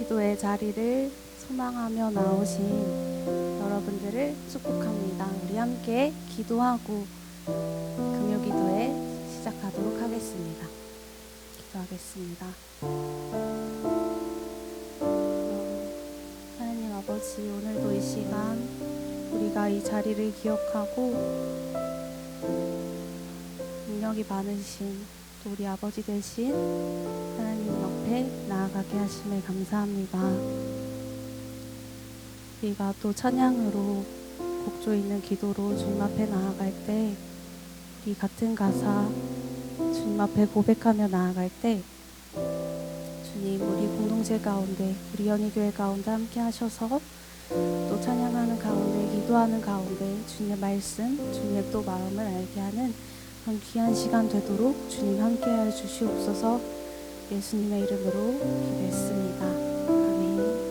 기도의 자리를 소망하며 나오신 여러분들을 축복합니다. 우리 함께 기도하고 금요 기도에 시작하도록 하겠습니다. 기도하겠습니다. 하나님 아버지, 오늘도 이 시간 우리가 이 자리를 기억하고 능력이 많으신 또 우리 아버지 되신 하나님 옆에 나아가게 하심에 감사합니다. 우리가 또 찬양으로 곡조 있는 기도로 주님 앞에 나아갈 때, 우리 같은 가사 주님 앞에 고백하며 나아갈 때 주님, 우리 공동체 가운데, 우리 연희교회 가운데 함께 하셔서 또 찬양하는 가운데, 기도하는 가운데 주님의 말씀, 주님의 또 마음을 알게 하는 그런 귀한 시간 되도록 주님 함께하여 주시옵소서. 예수님의 이름으로 기도했습니다. 아멘.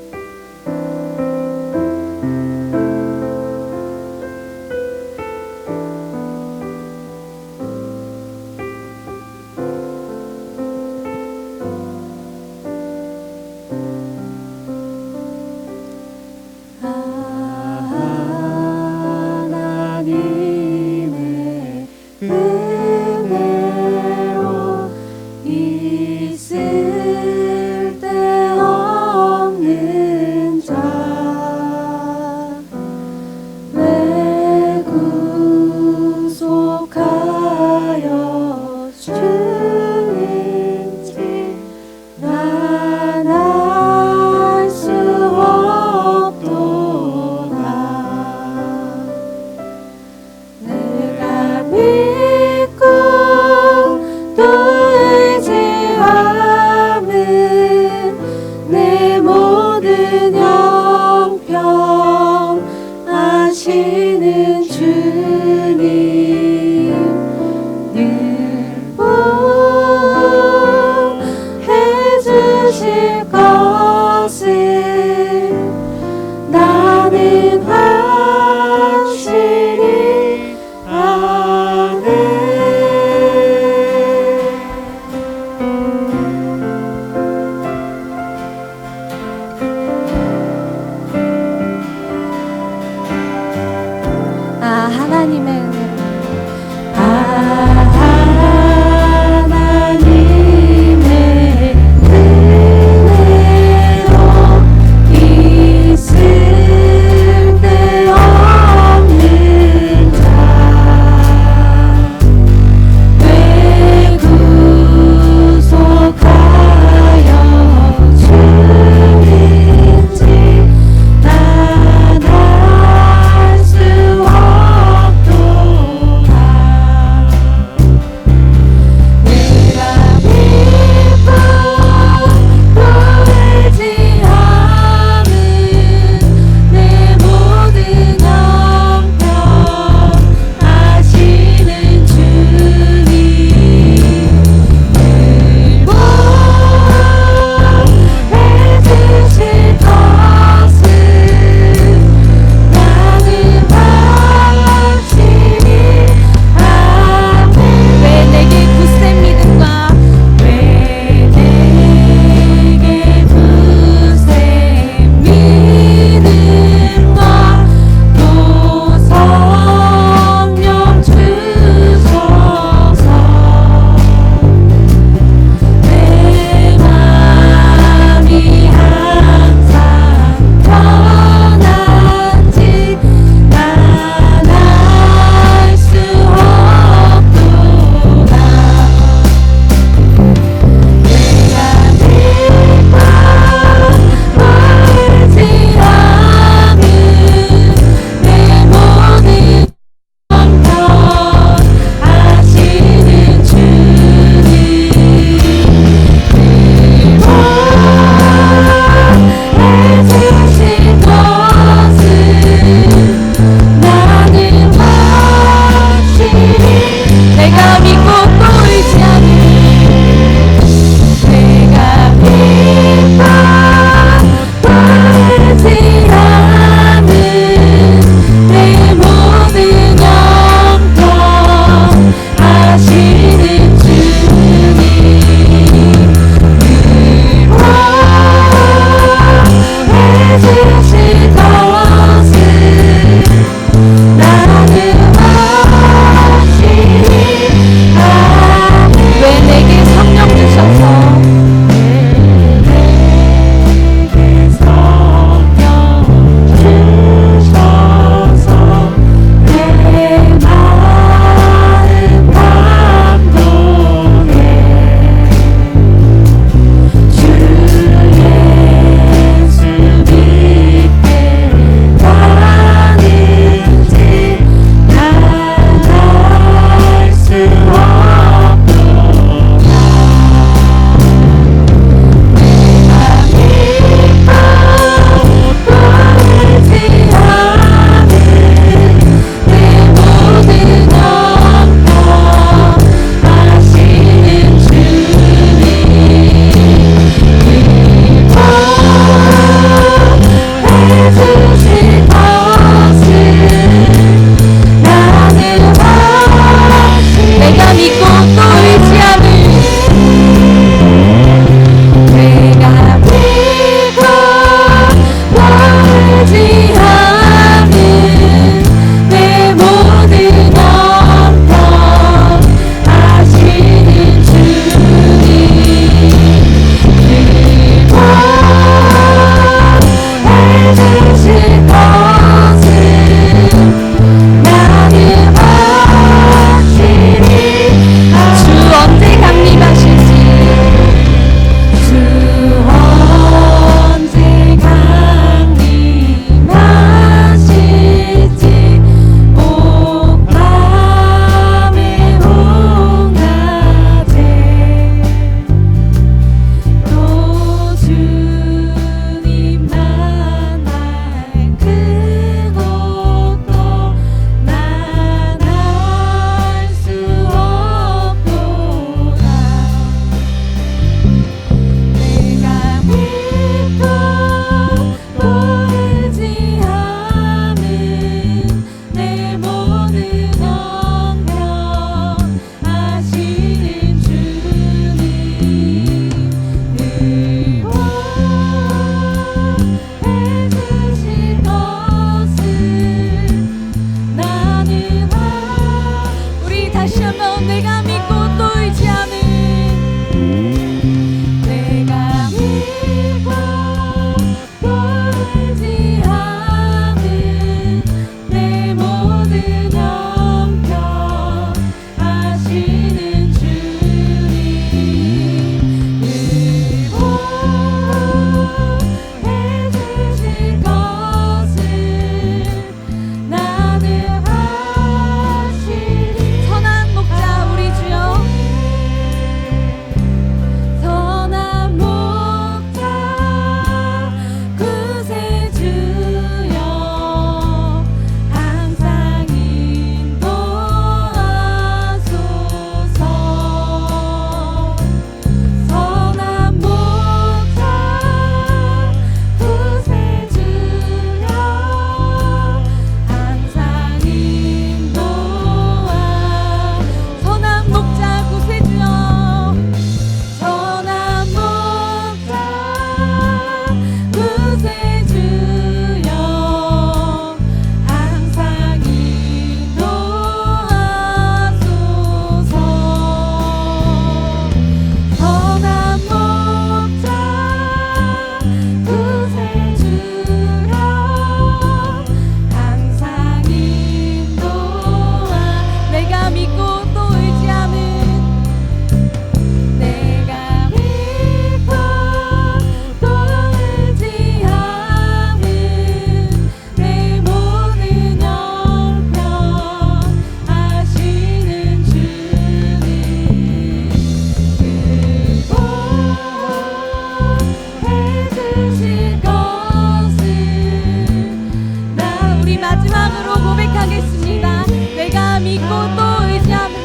찬양하겠습니다. 내가 믿고 또 의지하며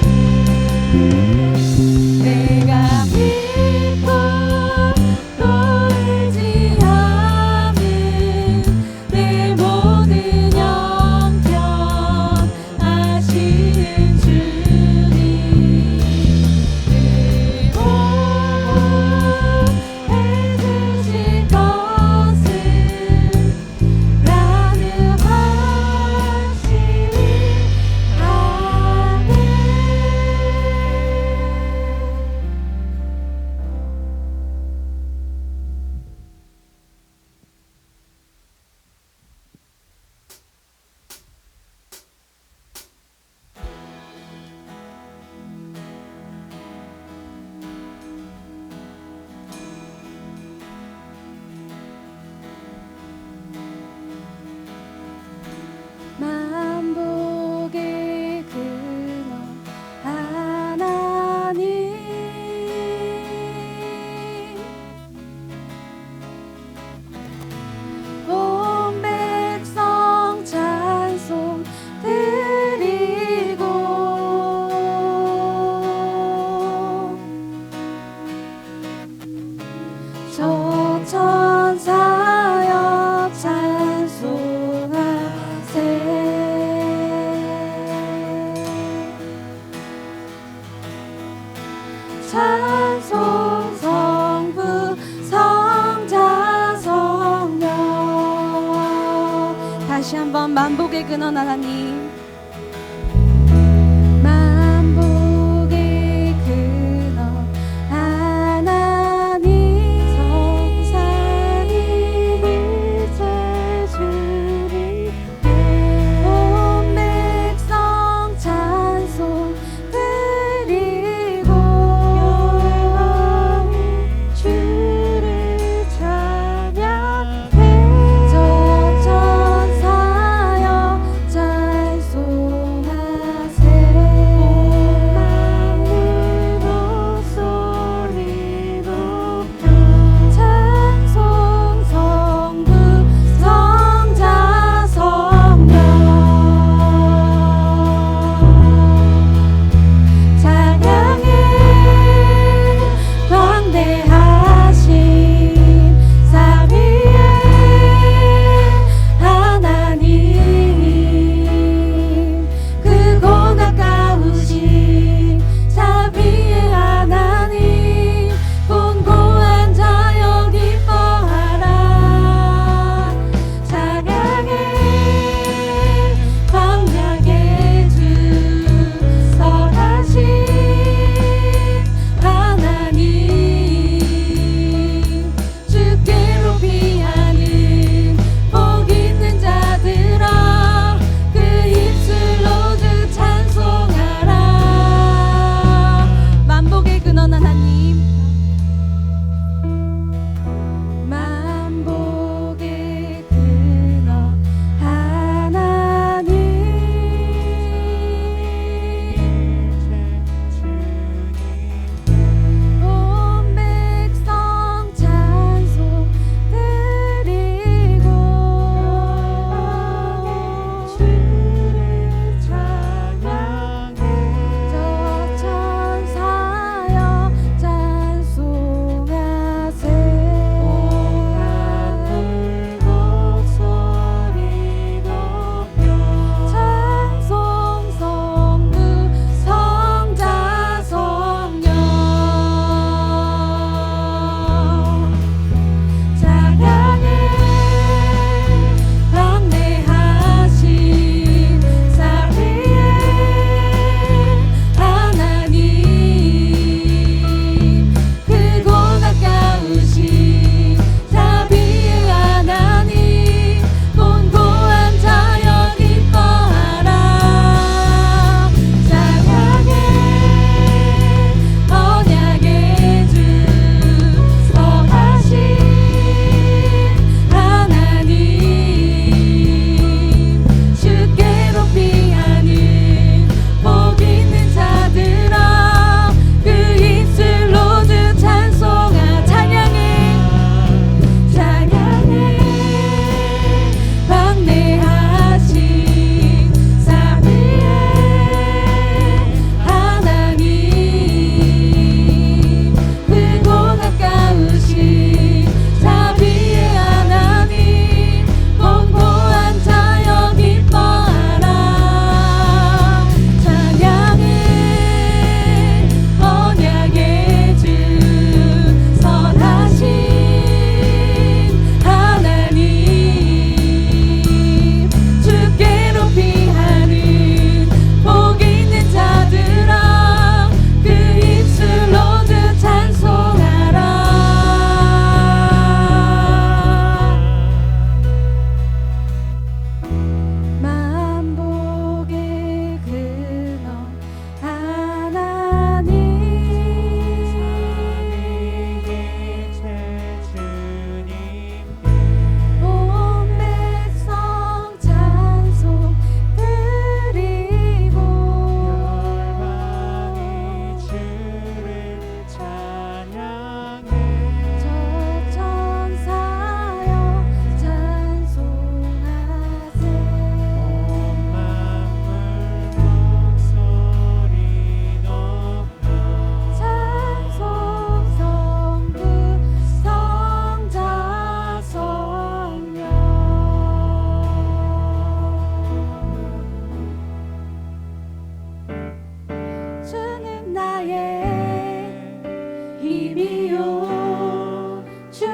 내가 믿고 또 의지하는 내 모든 형편 아시는 주님 그곳 해주실 것을 나는 확실히 아네. 만복의 근원 하나님 온 백성 찬송 드리고 저 천사여 찬송하세. 찬송 성부 성자 성령. 다시 한번 만복의 근원 하나님 만복의 근원 하나님 성산이 이제 주리 온 백성 찬송 드리고 주를 찬양해 저 천사여 찬송하세.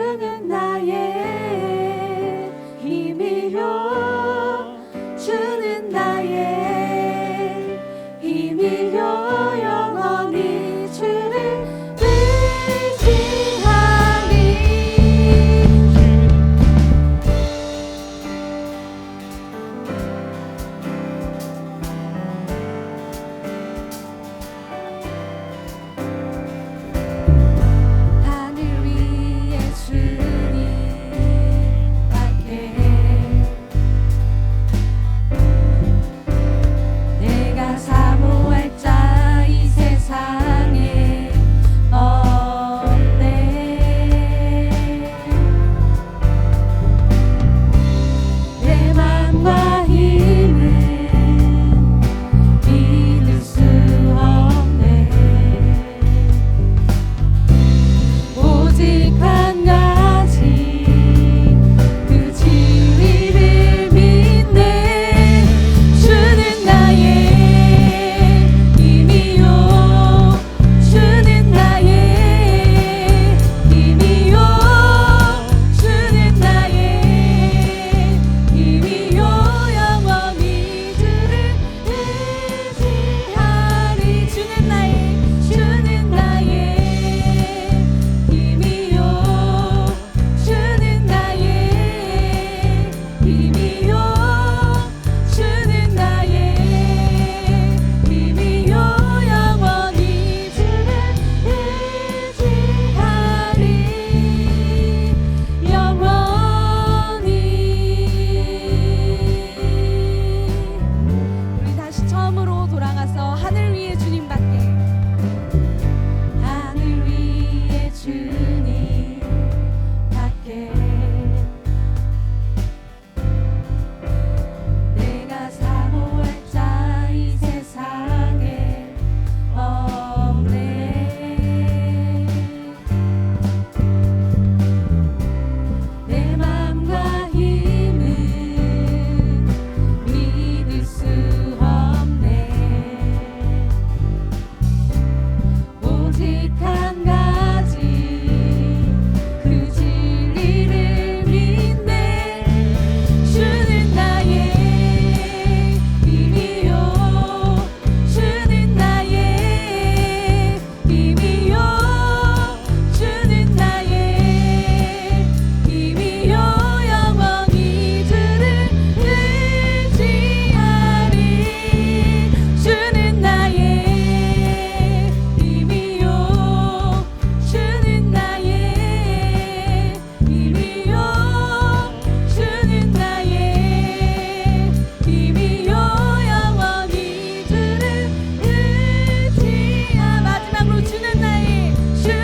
주는 나의 힘이요 주는 나의 힘이요 영원히 주를 의지하리. 하늘 위에 주님밖에 내가 사모할 자 이 세상에 없네. 내 맘과 힘은 믿을 수 없네. 오직 한 가지 그 진리를 믿네. 주는 나의 힘이요 주는 나의 힘이요 주는 나의 힘이요 영원히 주를 의지하리. 주는 나의 힘이요 주는 나의 힘이요 주는 나의 힘이요 영원히 주를 의지하리. 영원히. 우리 다시 처음으로 돌아가서 하늘 위에 주님밖에, 하늘 위에 주님밖에 내가 사모할 자 이 세상에 없네. 내 맘과 힘은 믿을 수 없네. 오직 한 가지 그 진리를 믿네. 주는 나의 힘이요 주는 나의 힘이요 주는 나의 힘이요 영원히 주를 의지하리. 주는 나의 힘이요 주는 나의 힘이요 주는 나의 힘이요 영원히 주를 의지하. 마지막으로 주는 나의 힘이요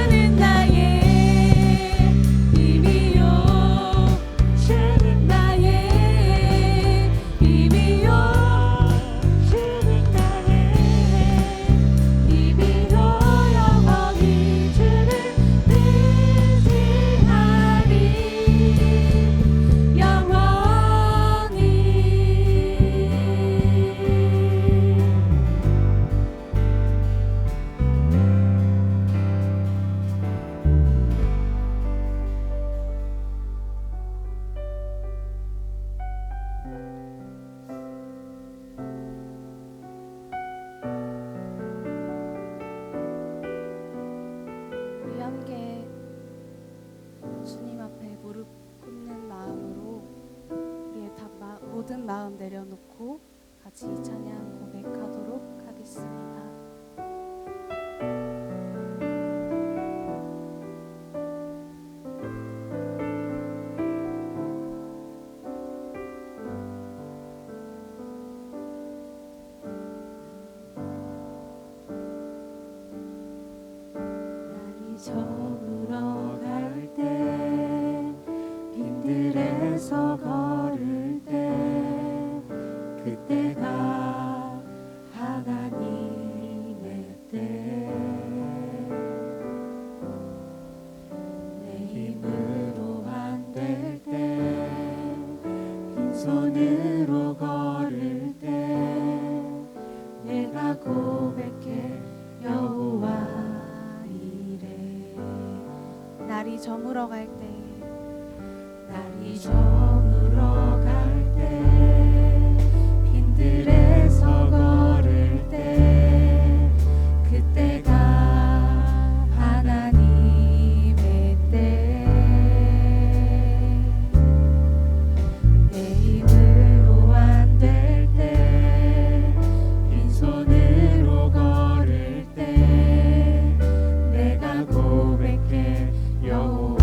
주는 나의 힘이요 주는 나의 힘이요 영원히 주를 의지하리. 영원히. 우리 함께 주님 앞에 무릎 꿇는 마음으로 우리의 모든 마음 내려놓고 같이 찬양 고백하도록 하겠습니다. 난 잊어물어 갈 때 빈들에서 걸을 때 그때가 하나님 저물어 갈 때 빈들에서 걸을 때 그때가 하나님의 때 내 힘으로 안 될 때 빈손으로 걸을 때 내가 고백해 여호와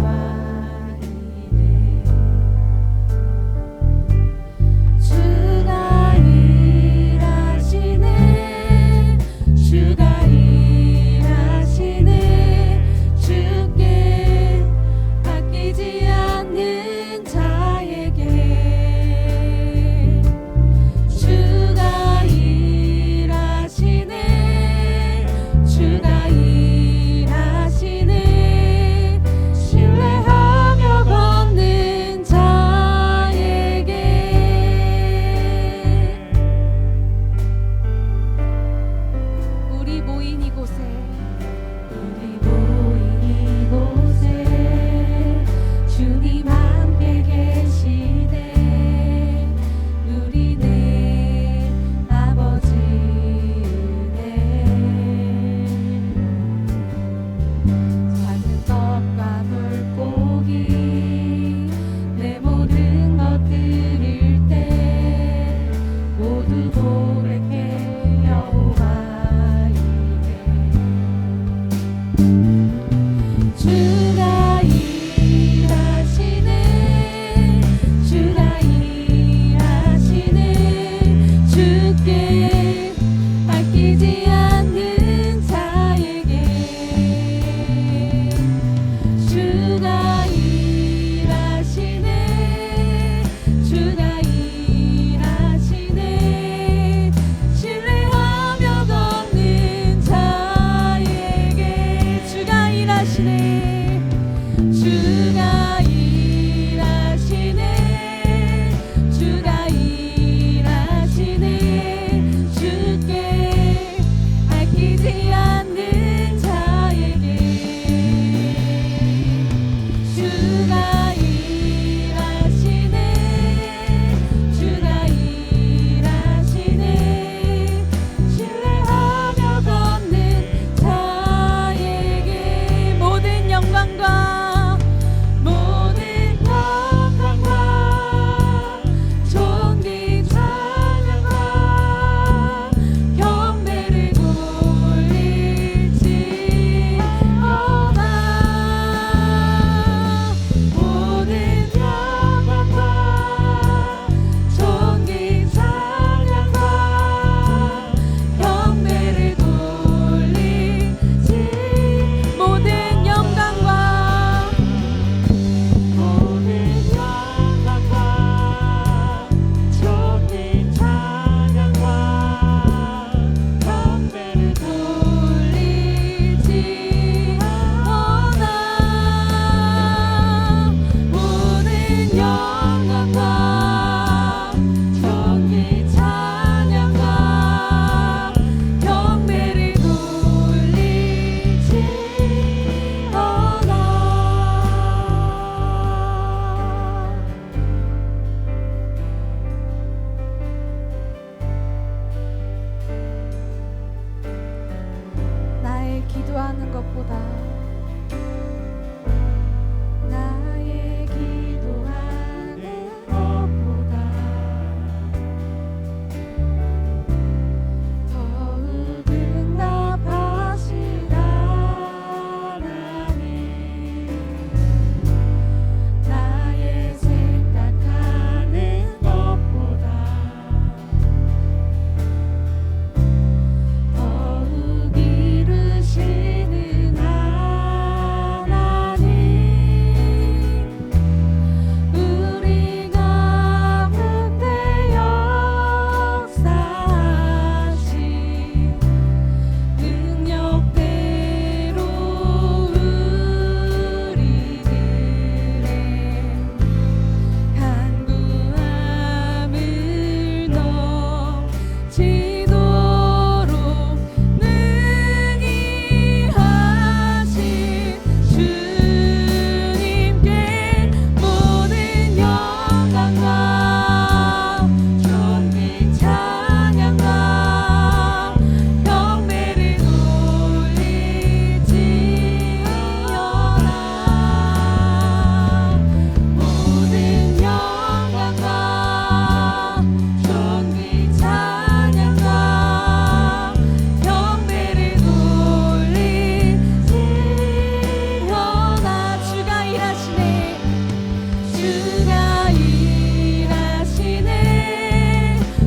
주가 일하시네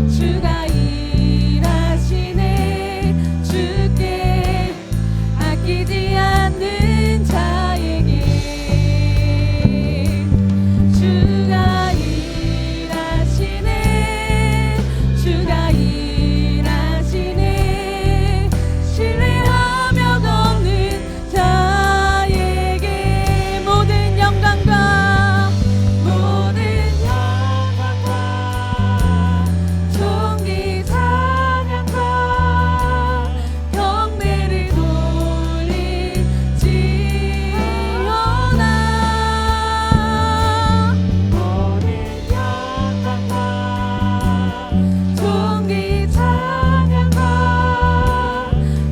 주가 일하시네 주께 아끼지 않는 자에게 주가 일하시네 주가 일하시네 신뢰하며 걷는 자에게 모든 영광과 존귀 찬양과 경배를 돌릴지어다 모든 영광과 존귀 찬양과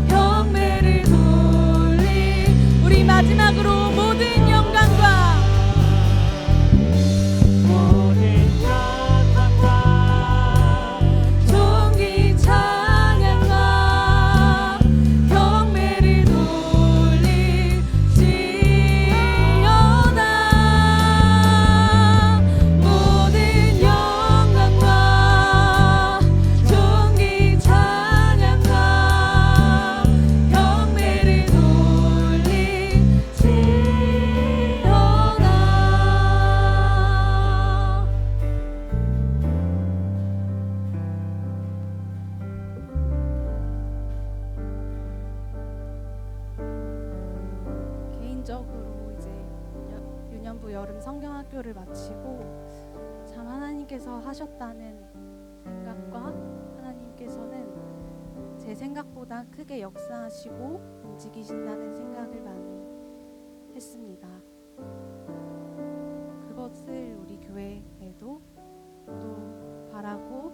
경배를 돌릴 우리 마지막으로 모든 영광과 존귀 찬양과 경배를 돌릴지어다 모든 영광과 존귀 찬양과 경배를 돌릴지어다 개인적으로 이제 유년부 여름 성경학교를 마치고 참 하나님께서 하셨다는 생각과 하나님께서는 제 생각보다 크게 역사하시고 움직이신다는 생각을 많이 했습니다. 그것을 우리 교회에도 또 바라고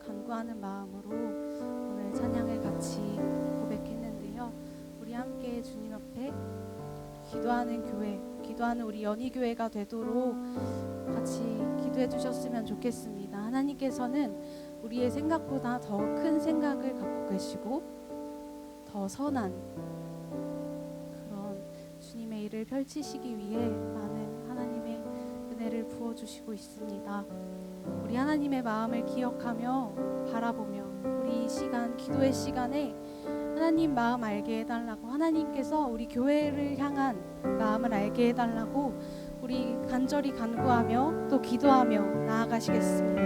간구하는 마음으로 오늘 찬양을 같이 고백했는데요. 우리 함께 주님 앞에 기도하는 교회, 기도하는 우리 연희교회가 되도록 같이 기도해 주셨으면 좋겠습니다. 하나님께서는 우리의 생각보다 더 큰 생각을 갖고 계시고 더 선한 그런 주님의 일을 펼치시기 위해 많은 하나님의 은혜를 부어주시고 있습니다. 우리 하나님의 마음을 기억하며 바라보며 우리 이 시간, 기도의 시간에 하나님 마음 알게 해달라고, 하나님께서 우리 교회를 향한 마음을 알게 해달라고 우리 간절히 간구하며 또 기도하며 나아가시겠습니다.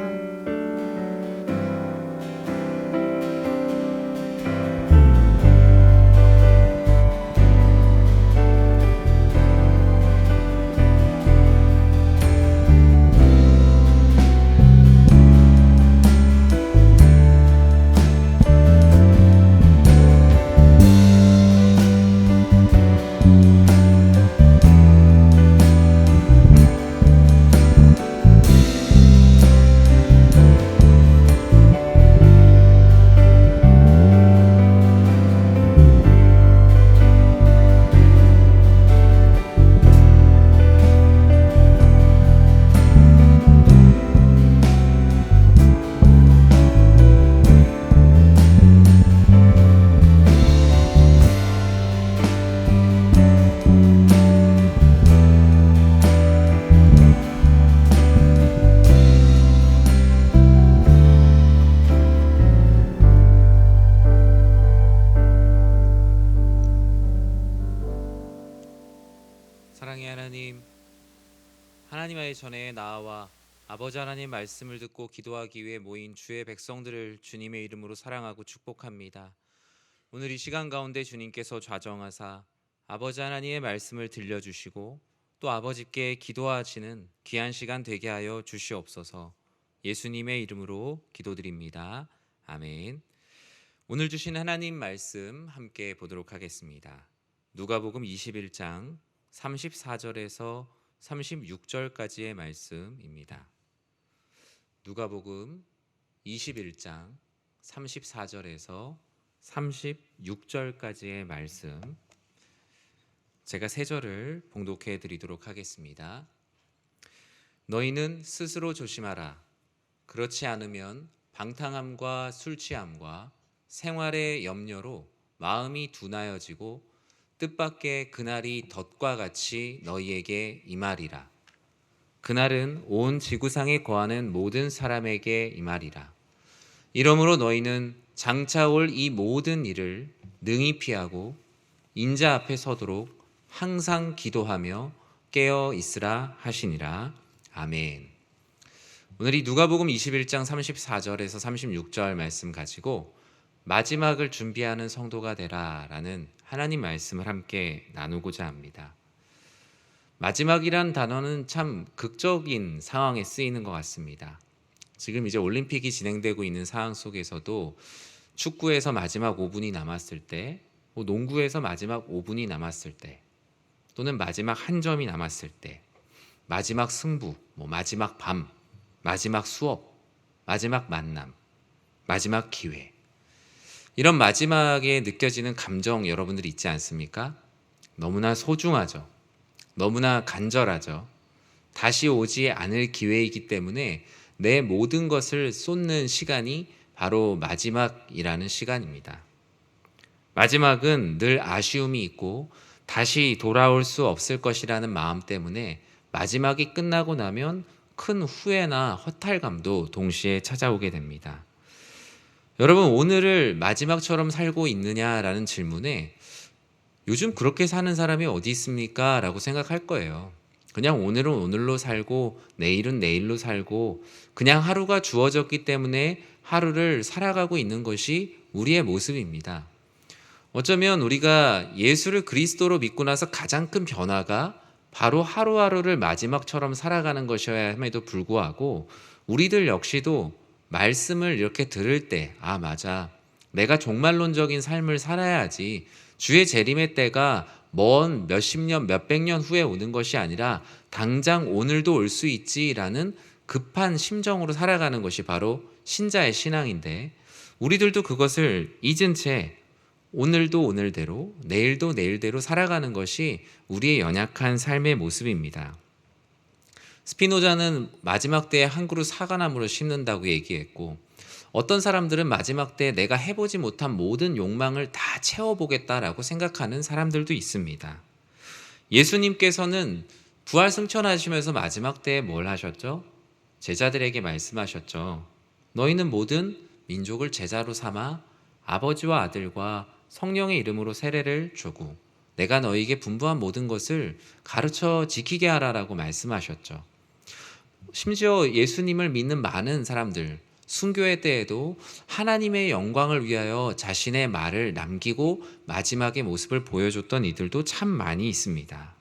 사랑의 하나님, 하나님의 전에 나아와 아버지 하나님 말씀을 듣고 기도하기 위해 모인 주의 백성들을 주님의 이름으로 사랑하고 축복합니다. 오늘 이 시간 가운데 주님께서 좌정하사 아버지 하나님의 말씀을 들려주시고 또 아버지께 기도하시는 귀한 시간 되게 하여 주시옵소서. 예수님의 이름으로 기도드립니다. 아멘. 오늘 주신 하나님 말씀 함께 보도록 하겠습니다. 누가복음 21장 34절에서 36절까지의 말씀입니다. 누가복음 21장 34절에서 36절까지의 말씀, 제가 세 절을 봉독해 드리도록 하겠습니다. 너희는 스스로 조심하라. 그렇지 않으면 방탕함과 술취함과 생활의 염려로 마음이 둔하여지고 뜻밖의 그날이 덫과 같이 너희에게 임하리라. 그날은 온 지구상에 거하는 모든 사람에게 임하리라. 이러므로 너희는 장차 올 이 모든 일을 능히 피하고 인자 앞에 서도록 항상 기도하며 깨어 있으라 하시니라. 아멘. 오늘 이 누가복음 21장 34절에서 36절 말씀 가지고 마지막을 준비하는 성도가 되라라는 하나님 말씀을 함께 나누고자 합니다. 마지막이란 단어는 참 극적인 상황에 쓰이는 것 같습니다. 지금 이제 올림픽이 진행되고 있는 상황 속에서도 축구에서 마지막 5분이 남았을 때, 농구에서 마지막 5분이 남았을 때, 또는 마지막 한 점이 남았을 때, 마지막 승부, 마지막 밤, 마지막 수업, 마지막 만남, 마지막 기회, 이런 마지막에 느껴지는 감정 여러분들 있지 않습니까? 너무나 소중하죠. 너무나 간절하죠. 다시 오지 않을 기회이기 때문에 내 모든 것을 쏟는 시간이 바로 마지막이라는 시간입니다. 마지막은 늘 아쉬움이 있고 다시 돌아올 수 없을 것이라는 마음 때문에 마지막이 끝나고 나면 큰 후회나 허탈감도 동시에 찾아오게 됩니다. 여러분, 오늘을 마지막처럼 살고 있느냐라는 질문에 요즘 그렇게 사는 사람이 어디 있습니까? 라고 생각할 거예요. 그냥 오늘은 오늘로 살고 내일은 내일로 살고 그냥 하루가 주어졌기 때문에 하루를 살아가고 있는 것이 우리의 모습입니다. 어쩌면 우리가 예수를 그리스도로 믿고 나서 가장 큰 변화가 바로 하루하루를 마지막처럼 살아가는 것이어야 함에도 불구하고 우리들 역시도 말씀을 이렇게 들을 때, 아, 맞아, 내가 종말론적인 삶을 살아야지, 주의 재림의 때가 먼 몇십 년, 몇백 년 후에 오는 것이 아니라 당장 오늘도 올 수 있지라는 급한 심정으로 살아가는 것이 바로 신자의 신앙인데, 우리들도 그것을 잊은 채 오늘도 오늘대로, 내일도 내일대로 살아가는 것이 우리의 연약한 삶의 모습입니다. 스피노자는 마지막 때에 한 그루 사과나무를 심는다고 얘기했고, 어떤 사람들은 마지막 때 내가 해보지 못한 모든 욕망을 다 채워보겠다라고 생각하는 사람들도 있습니다. 예수님께서는 부활 승천하시면서 마지막 때에 뭘 하셨죠? 제자들에게 말씀하셨죠. 너희는 모든 민족을 제자로 삼아 아버지와 아들과 성령의 이름으로 세례를 주고 내가 너희에게 분부한 모든 것을 가르쳐 지키게 하라라고 말씀하셨죠. 심지어 예수님을 믿는 많은 사람들, 순교회 때에도 하나님의 영광을 위하여 자신의 말을 남기고 마지막의 모습을 보여줬던 이들도 참 많이 있습니다.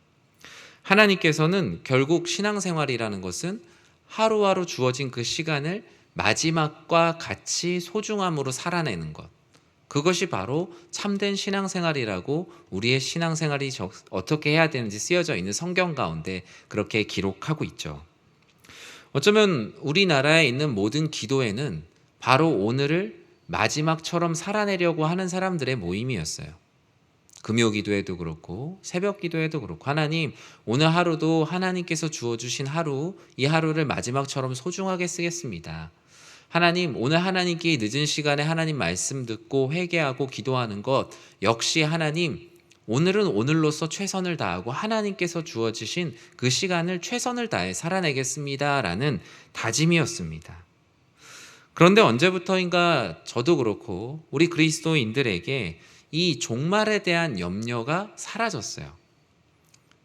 하나님께서는 결국 신앙생활이라는 것은 하루하루 주어진 그 시간을 마지막과 같이 소중함으로 살아내는 것, 그것이 바로 참된 신앙생활이라고 우리의 신앙생활이 어떻게 해야 되는지 쓰여져 있는 성경 가운데 그렇게 기록하고 있죠. 어쩌면 우리나라에 있는 모든 기도회는 바로 오늘을 마지막처럼 살아내려고 하는 사람들의 모임이었어요. 금요 기도회도 그렇고 새벽 기도회도 그렇고, 하나님, 오늘 하루도 하나님께서 주어주신 하루, 이 하루를 마지막처럼 소중하게 쓰겠습니다. 하나님, 오늘 하나님께 늦은 시간에 하나님 말씀 듣고 회개하고 기도하는 것 역시 하나님, 오늘은 오늘로서 최선을 다하고 하나님께서 주어주신 그 시간을 최선을 다해 살아내겠습니다 라는 다짐이었습니다. 그런데 언제부터인가 저도 그렇고 우리 그리스도인들에게 이 종말에 대한 염려가 사라졌어요.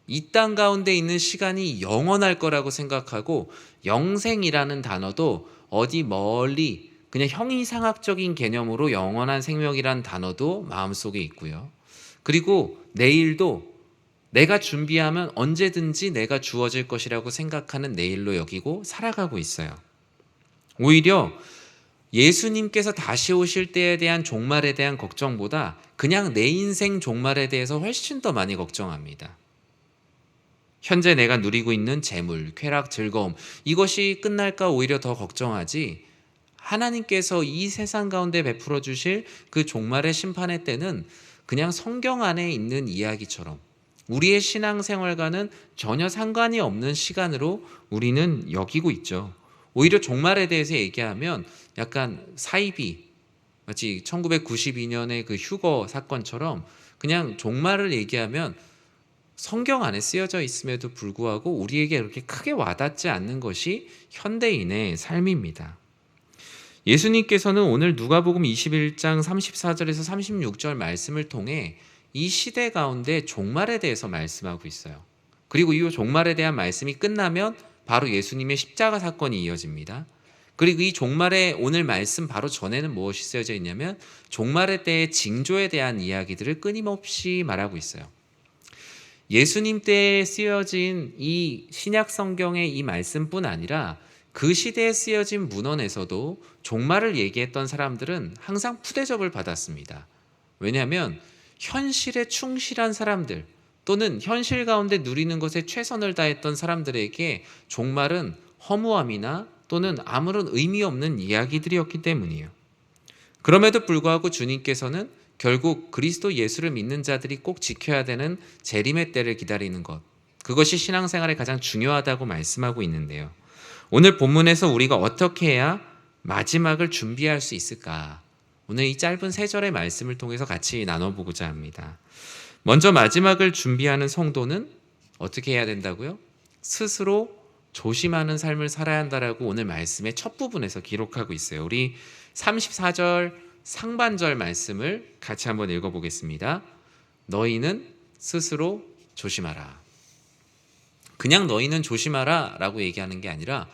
이 땅 가운데 있는 시간이 영원할 거라고 생각하고 영생이라는 단어도 어디 멀리 그냥 형이상학적인 개념으로 영원한 생명이란 단어도 마음속에 있고요. 그리고 내일도 내가 준비하면 언제든지 내가 주어질 것이라고 생각하는 내일로 여기고 살아가고 있어요. 오히려 예수님께서 다시 오실 때에 대한 종말에 대한 걱정보다 그냥 내 인생 종말에 대해서 훨씬 더 많이 걱정합니다. 현재 내가 누리고 있는 재물, 쾌락, 즐거움, 이것이 끝날까 오히려 더 걱정하지, 하나님께서 이 세상 가운데 베풀어 주실 그 종말의 심판의 때는 그냥 성경 안에 있는 이야기처럼 우리의 신앙생활과는 전혀 상관이 없는 시간으로 우리는 여기고 있죠. 오히려 종말에 대해서 얘기하면 약간 사이비, 마치 1992년의 그 휴거 사건처럼 그냥 종말을 얘기하면 성경 안에 쓰여져 있음에도 불구하고 우리에게 그렇게 크게 와닿지 않는 것이 현대인의 삶입니다. 예수님께서는 오늘 누가복음 21장 34절에서 36절 말씀을 통해 이 시대 가운데 종말에 대해서 말씀하고 있어요. 그리고 이 종말에 대한 말씀이 끝나면 바로 예수님의 십자가 사건이 이어집니다. 그리고 이 종말의 오늘 말씀 바로 전에는 무엇이 쓰여져 있냐면 종말의 때의 징조에 대한 이야기들을 끊임없이 말하고 있어요. 예수님 때에 쓰여진 이 신약 성경의 이 말씀뿐 아니라 그 시대에 쓰여진 문헌에서도 종말을 얘기했던 사람들은 항상 푸대접을 받았습니다. 왜냐하면 현실에 충실한 사람들 또는 현실 가운데 누리는 것에 최선을 다했던 사람들에게 종말은 허무함이나 또는 아무런 의미 없는 이야기들이었기 때문이에요. 그럼에도 불구하고 주님께서는 결국 그리스도 예수를 믿는 자들이 꼭 지켜야 되는 재림의 때를 기다리는 것, 그것이 신앙생활에 가장 중요하다고 말씀하고 있는데요. 오늘 본문에서 우리가 어떻게 해야 마지막을 준비할 수 있을까? 오늘 이 짧은 세 절의 말씀을 통해서 같이 나눠보고자 합니다. 먼저 마지막을 준비하는 성도는 어떻게 해야 된다고요? 스스로 조심하는 삶을 살아야 한다라고 오늘 말씀의 첫 부분에서 기록하고 있어요. 우리 34절 상반절 말씀을 같이 한번 읽어보겠습니다. 너희는 스스로 조심하라. 그냥 너희는 조심하라 라고 얘기하는 게 아니라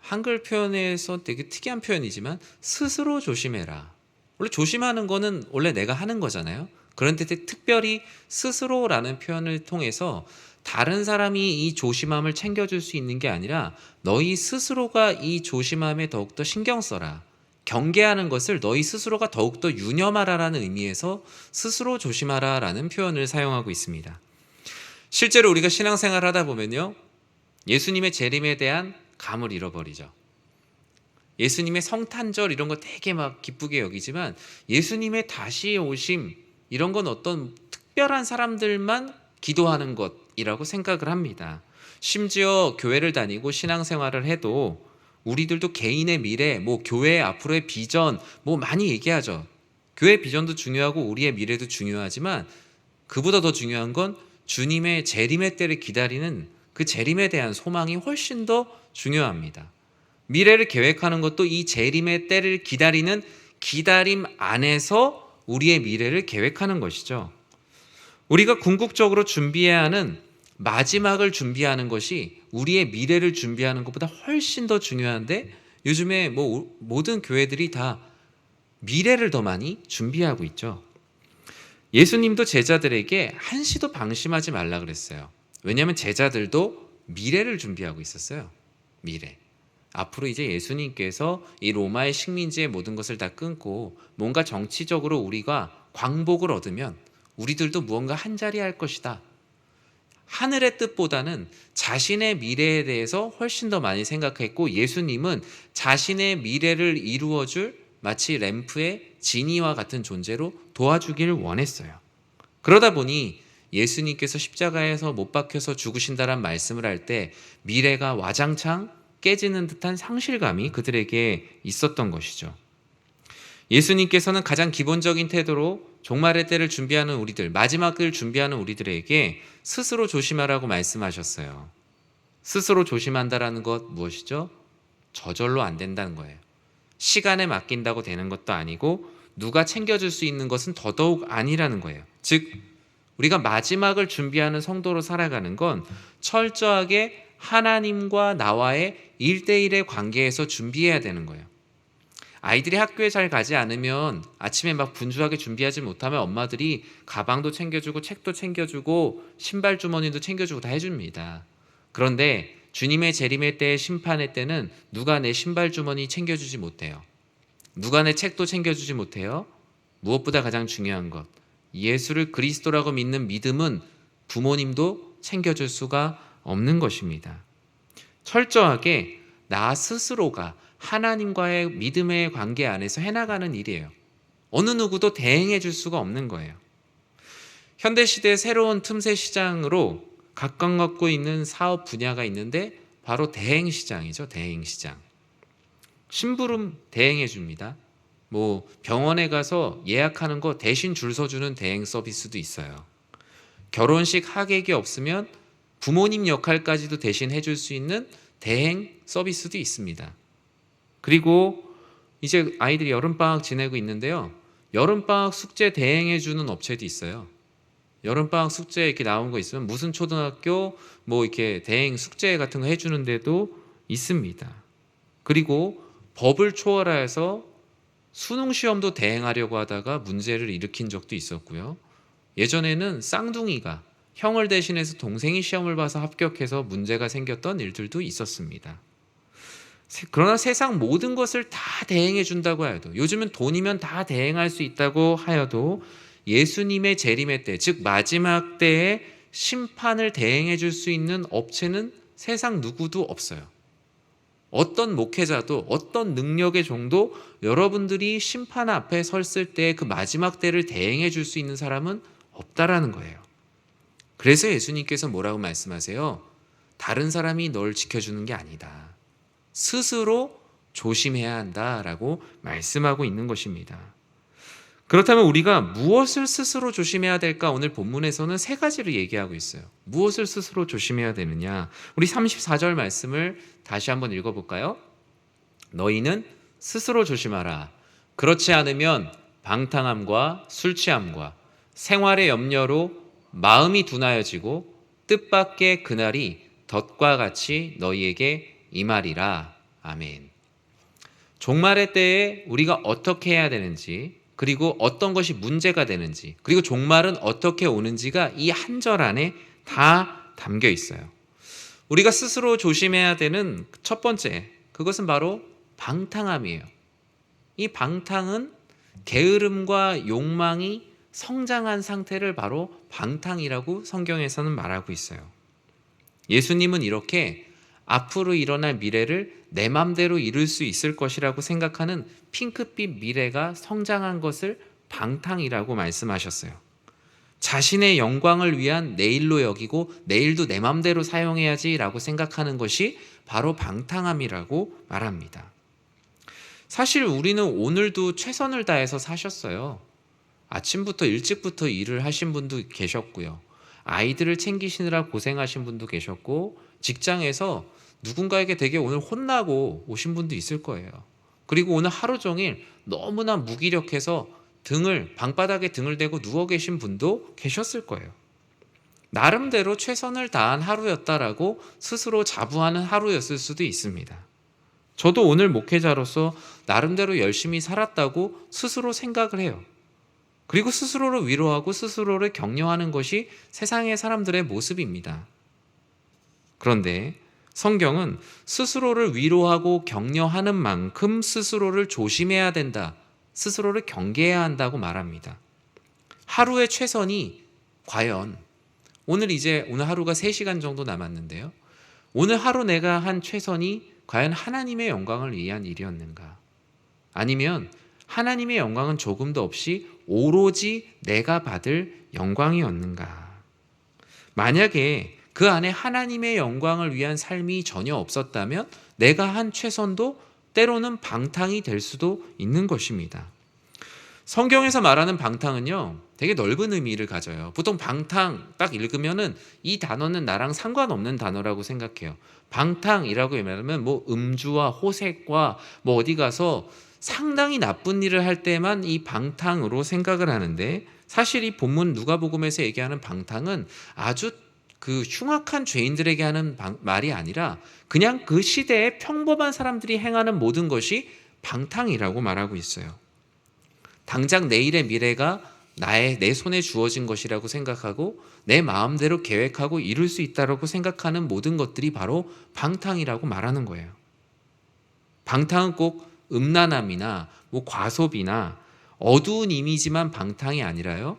한글 표현에서 되게 특이한 표현이지만 스스로 조심해라. 원래 조심하는 거는 원래 내가 하는 거잖아요. 그런데 특별히 스스로라는 표현을 통해서 다른 사람이 이 조심함을 챙겨줄 수 있는 게 아니라 너희 스스로가 이 조심함에 더욱더 신경 써라. 경계하는 것을 너희 스스로가 더욱더 유념하라라는 의미에서 스스로 조심하라라는 표현을 사용하고 있습니다. 실제로 우리가 신앙생활을 하다 보면요, 예수님의 재림에 대한 감을 잃어버리죠. 예수님의 성탄절 이런 거 되게 막 기쁘게 여기지만 예수님의 다시 오심 이런 건 어떤 특별한 사람들만 기도하는 것이라고 생각을 합니다. 심지어 교회를 다니고 신앙생활을 해도 우리들도 개인의 미래, 교회의 앞으로의 비전 많이 얘기하죠. 교회 비전도 중요하고 우리의 미래도 중요하지만 그보다 더 중요한 건 주님의 재림의 때를 기다리는 그 재림에 대한 소망이 훨씬 더 중요합니다. 미래를 계획하는 것도 이 재림의 때를 기다리는 기다림 안에서 우리의 미래를 계획하는 것이죠. 우리가 궁극적으로 준비해야 하는 마지막을 준비하는 것이 우리의 미래를 준비하는 것보다 훨씬 더 중요한데 요즘에 모든 교회들이 다 미래를 더 많이 준비하고 있죠. 예수님도 제자들에게 한시도 방심하지 말라 그랬어요. 왜냐하면 제자들도 미래를 준비하고 있었어요. 미래. 앞으로 이제 예수님께서 이 로마의 식민지의 모든 것을 다 끊고 뭔가 정치적으로 우리가 광복을 얻으면 우리들도 무언가 한 자리 할 것이다. 하늘의 뜻보다는 자신의 미래에 대해서 훨씬 더 많이 생각했고 예수님은 자신의 미래를 이루어줄 마치 램프의 지니와 같은 존재로 도와주기를 원했어요. 그러다 보니 예수님께서 십자가에서 못 박혀서 죽으신다란 말씀을 할 때 미래가 와장창 깨지는 듯한 상실감이 그들에게 있었던 것이죠. 예수님께서는 가장 기본적인 태도로 종말의 때를 준비하는 우리들, 마지막을 준비하는 우리들에게 스스로 조심하라고 말씀하셨어요. 스스로 조심한다라는 것 무엇이죠? 저절로 안 된다는 거예요. 시간에 맡긴다고 되는 것도 아니고 누가 챙겨줄 수 있는 것은 더더욱 아니라는 거예요. 즉 우리가 마지막을 준비하는 성도로 살아가는 건 철저하게 하나님과 나와의 1대1의 관계에서 준비해야 되는 거예요. 아이들이 학교에 잘 가지 않으면 아침에 막 분주하게 준비하지 못하면 엄마들이 가방도 챙겨주고 책도 챙겨주고 신발 주머니도 챙겨주고 다 해줍니다. 그런데 주님의 재림의 때 심판의 때는 누가 내 신발 주머니 챙겨주지 못해요. 누가 내 책도 챙겨주지 못해요. 무엇보다 가장 중요한 것, 예수를 그리스도라고 믿는 믿음은 부모님도 챙겨줄 수가 없는 것입니다. 철저하게 나 스스로가 하나님과의 믿음의 관계 안에서 해나가는 일이에요. 어느 누구도 대행해 줄 수가 없는 거예요. 현대시대의 새로운 틈새 시장으로 각광받고 있는 사업 분야가 있는데 바로 대행시장이죠. 대행시장. 심부름 대행해 줍니다. 병원에 가서 예약하는 거 대신 줄 서주는 대행 서비스도 있어요. 결혼식 하객이 없으면 부모님 역할까지도 대신 해줄 수 있는 대행 서비스도 있습니다. 그리고 이제 아이들이 여름방학 지내고 있는데요. 여름방학 숙제 대행해주는 업체도 있어요. 여름방학 숙제 이렇게 나온 거 있으면 무슨 초등학교 뭐 이렇게 대행 숙제 같은 거 해주는 데도 있습니다. 그리고 법을 초월해서 수능 시험도 대행하려고 하다가 문제를 일으킨 적도 있었고요. 예전에는 쌍둥이가 형을 대신해서 동생이 시험을 봐서 합격해서 문제가 생겼던 일들도 있었습니다. 그러나 세상 모든 것을 다 대행해 준다고 해도, 요즘은 돈이면 다 대행할 수 있다고 하여도 예수님의 재림의 때, 즉 마지막 때에 심판을 대행해 줄 수 있는 업체는 세상 누구도 없어요. 어떤 목회자도, 어떤 능력의 종도 여러분들이 심판 앞에 섰을 때 그 마지막 때를 대행해 줄 수 있는 사람은 없다라는 거예요. 그래서 예수님께서 뭐라고 말씀하세요? 다른 사람이 널 지켜주는 게 아니다. 스스로 조심해야 한다라고 말씀하고 있는 것입니다. 그렇다면 우리가 무엇을 스스로 조심해야 될까? 오늘 본문에서는 세 가지를 얘기하고 있어요. 무엇을 스스로 조심해야 되느냐? 우리 34절 말씀을 다시 한번 읽어볼까요? 너희는 스스로 조심하라. 그렇지 않으면 방탕함과 술 취함과 생활의 염려로 마음이 둔하여지고 뜻밖의 그날이 덫과 같이 너희에게 임하리라. 아멘. 종말의 때에 우리가 어떻게 해야 되는지, 그리고 어떤 것이 문제가 되는지, 그리고 종말은 어떻게 오는지가 이 한 절 안에 다 담겨 있어요. 우리가 스스로 조심해야 되는 첫 번째, 그것은 바로 방탕함이에요. 이 방탕은 게으름과 욕망이 성장한 상태를 바로 방탕이라고 성경에서는 말하고 있어요. 예수님은 이렇게 앞으로 일어날 미래를 내 맘대로 이룰 수 있을 것이라고 생각하는 핑크빛 미래가 성장한 것을 방탕이라고 말씀하셨어요. 자신의 영광을 위한 내일로 여기고 내일도 내 맘대로 사용해야지라고 생각하는 것이 바로 방탕함이라고 말합니다. 사실 우리는 오늘도 최선을 다해서 사셨어요. 아침부터 일찍부터 일을 하신 분도 계셨고요. 아이들을 챙기시느라 고생하신 분도 계셨고, 직장에서 누군가에게 되게 오늘 혼나고 오신 분도 있을 거예요. 그리고 오늘 하루 종일 너무나 무기력해서 방바닥에 등을 대고 누워 계신 분도 계셨을 거예요. 나름대로 최선을 다한 하루였다라고 스스로 자부하는 하루였을 수도 있습니다. 저도 오늘 목회자로서 나름대로 열심히 살았다고 스스로 생각을 해요. 그리고 스스로를 위로하고 스스로를 격려하는 것이 세상의 사람들의 모습입니다. 그런데 성경은 스스로를 위로하고 격려하는 만큼 스스로를 조심해야 된다, 스스로를 경계해야 한다고 말합니다. 하루의 최선이 과연 오늘 하루가 3시간 정도 남았는데요. 오늘 하루 내가 한 최선이 과연 하나님의 영광을 위한 일이었는가? 아니면 하나님의 영광은 조금도 없이 오로지 내가 받을 영광이었는가? 만약에 그 안에 하나님의 영광을 위한 삶이 전혀 없었다면 내가 한 최선도 때로는 방탕이 될 수도 있는 것입니다. 성경에서 말하는 방탕은요, 되게 넓은 의미를 가져요. 보통 방탕 딱 읽으면은 이 단어는 나랑 상관없는 단어라고 생각해요. 방탕이라고 말하면 뭐 음주와 호색과 뭐 어디 가서 상당히 나쁜 일을 할 때만 이 방탕으로 생각을 하는데, 사실 이 본문 누가복음에서 얘기하는 방탕은 아주 그 흉악한 죄인들에게 하는 말이 아니라 그냥 그 시대의 평범한 사람들이 행하는 모든 것이 방탕이라고 말하고 있어요. 당장 내일의 미래가 내 손에 주어진 것이라고 생각하고 내 마음대로 계획하고 이룰 수 있다고 생각하는 모든 것들이 바로 방탕이라고 말하는 거예요. 방탕은 꼭 음란함이나 뭐 과소비나 어두운 이미지만 방탕이 아니라요,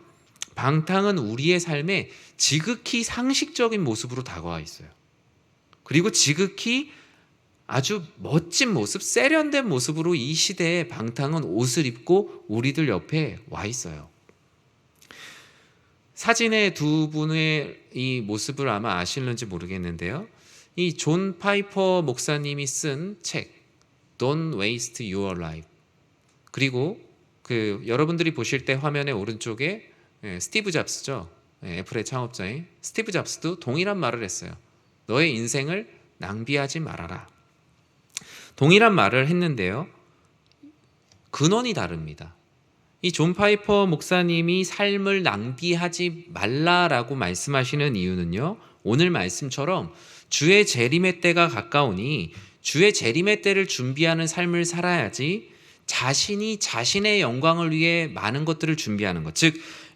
방탕은 우리의 삶에 지극히 상식적인 모습으로 다가와 있어요. 그리고 지극히 아주 멋진 모습, 세련된 모습으로 이 시대의 방탕은 옷을 입고 우리들 옆에 와 있어요. 사진의 두 분의 이 모습을 아마 아실는지 모르겠는데요. 이 존 파이퍼 목사님이 쓴 책 Don't Waste Your Life, 그리고 여러분들이 보실 때 화면의 오른쪽에 스티브 잡스죠. 애플의 창업자인 스티브 잡스도 동일한 말을 했어요. 너의 인생을 낭비하지 말아라. 동일한 말을 했는데요. 근원이 다릅니다. 이 존 파이퍼 목사님이 삶을 낭비하지 말라라고 말씀하시는 이유는요. 오늘 말씀처럼 주의 재림의 때가 가까우니 주의 재림의 때를 준비하는 삶을 살아야지 자신이 자신의 영광을 위해 많은 것들을 준비하는 것, 즉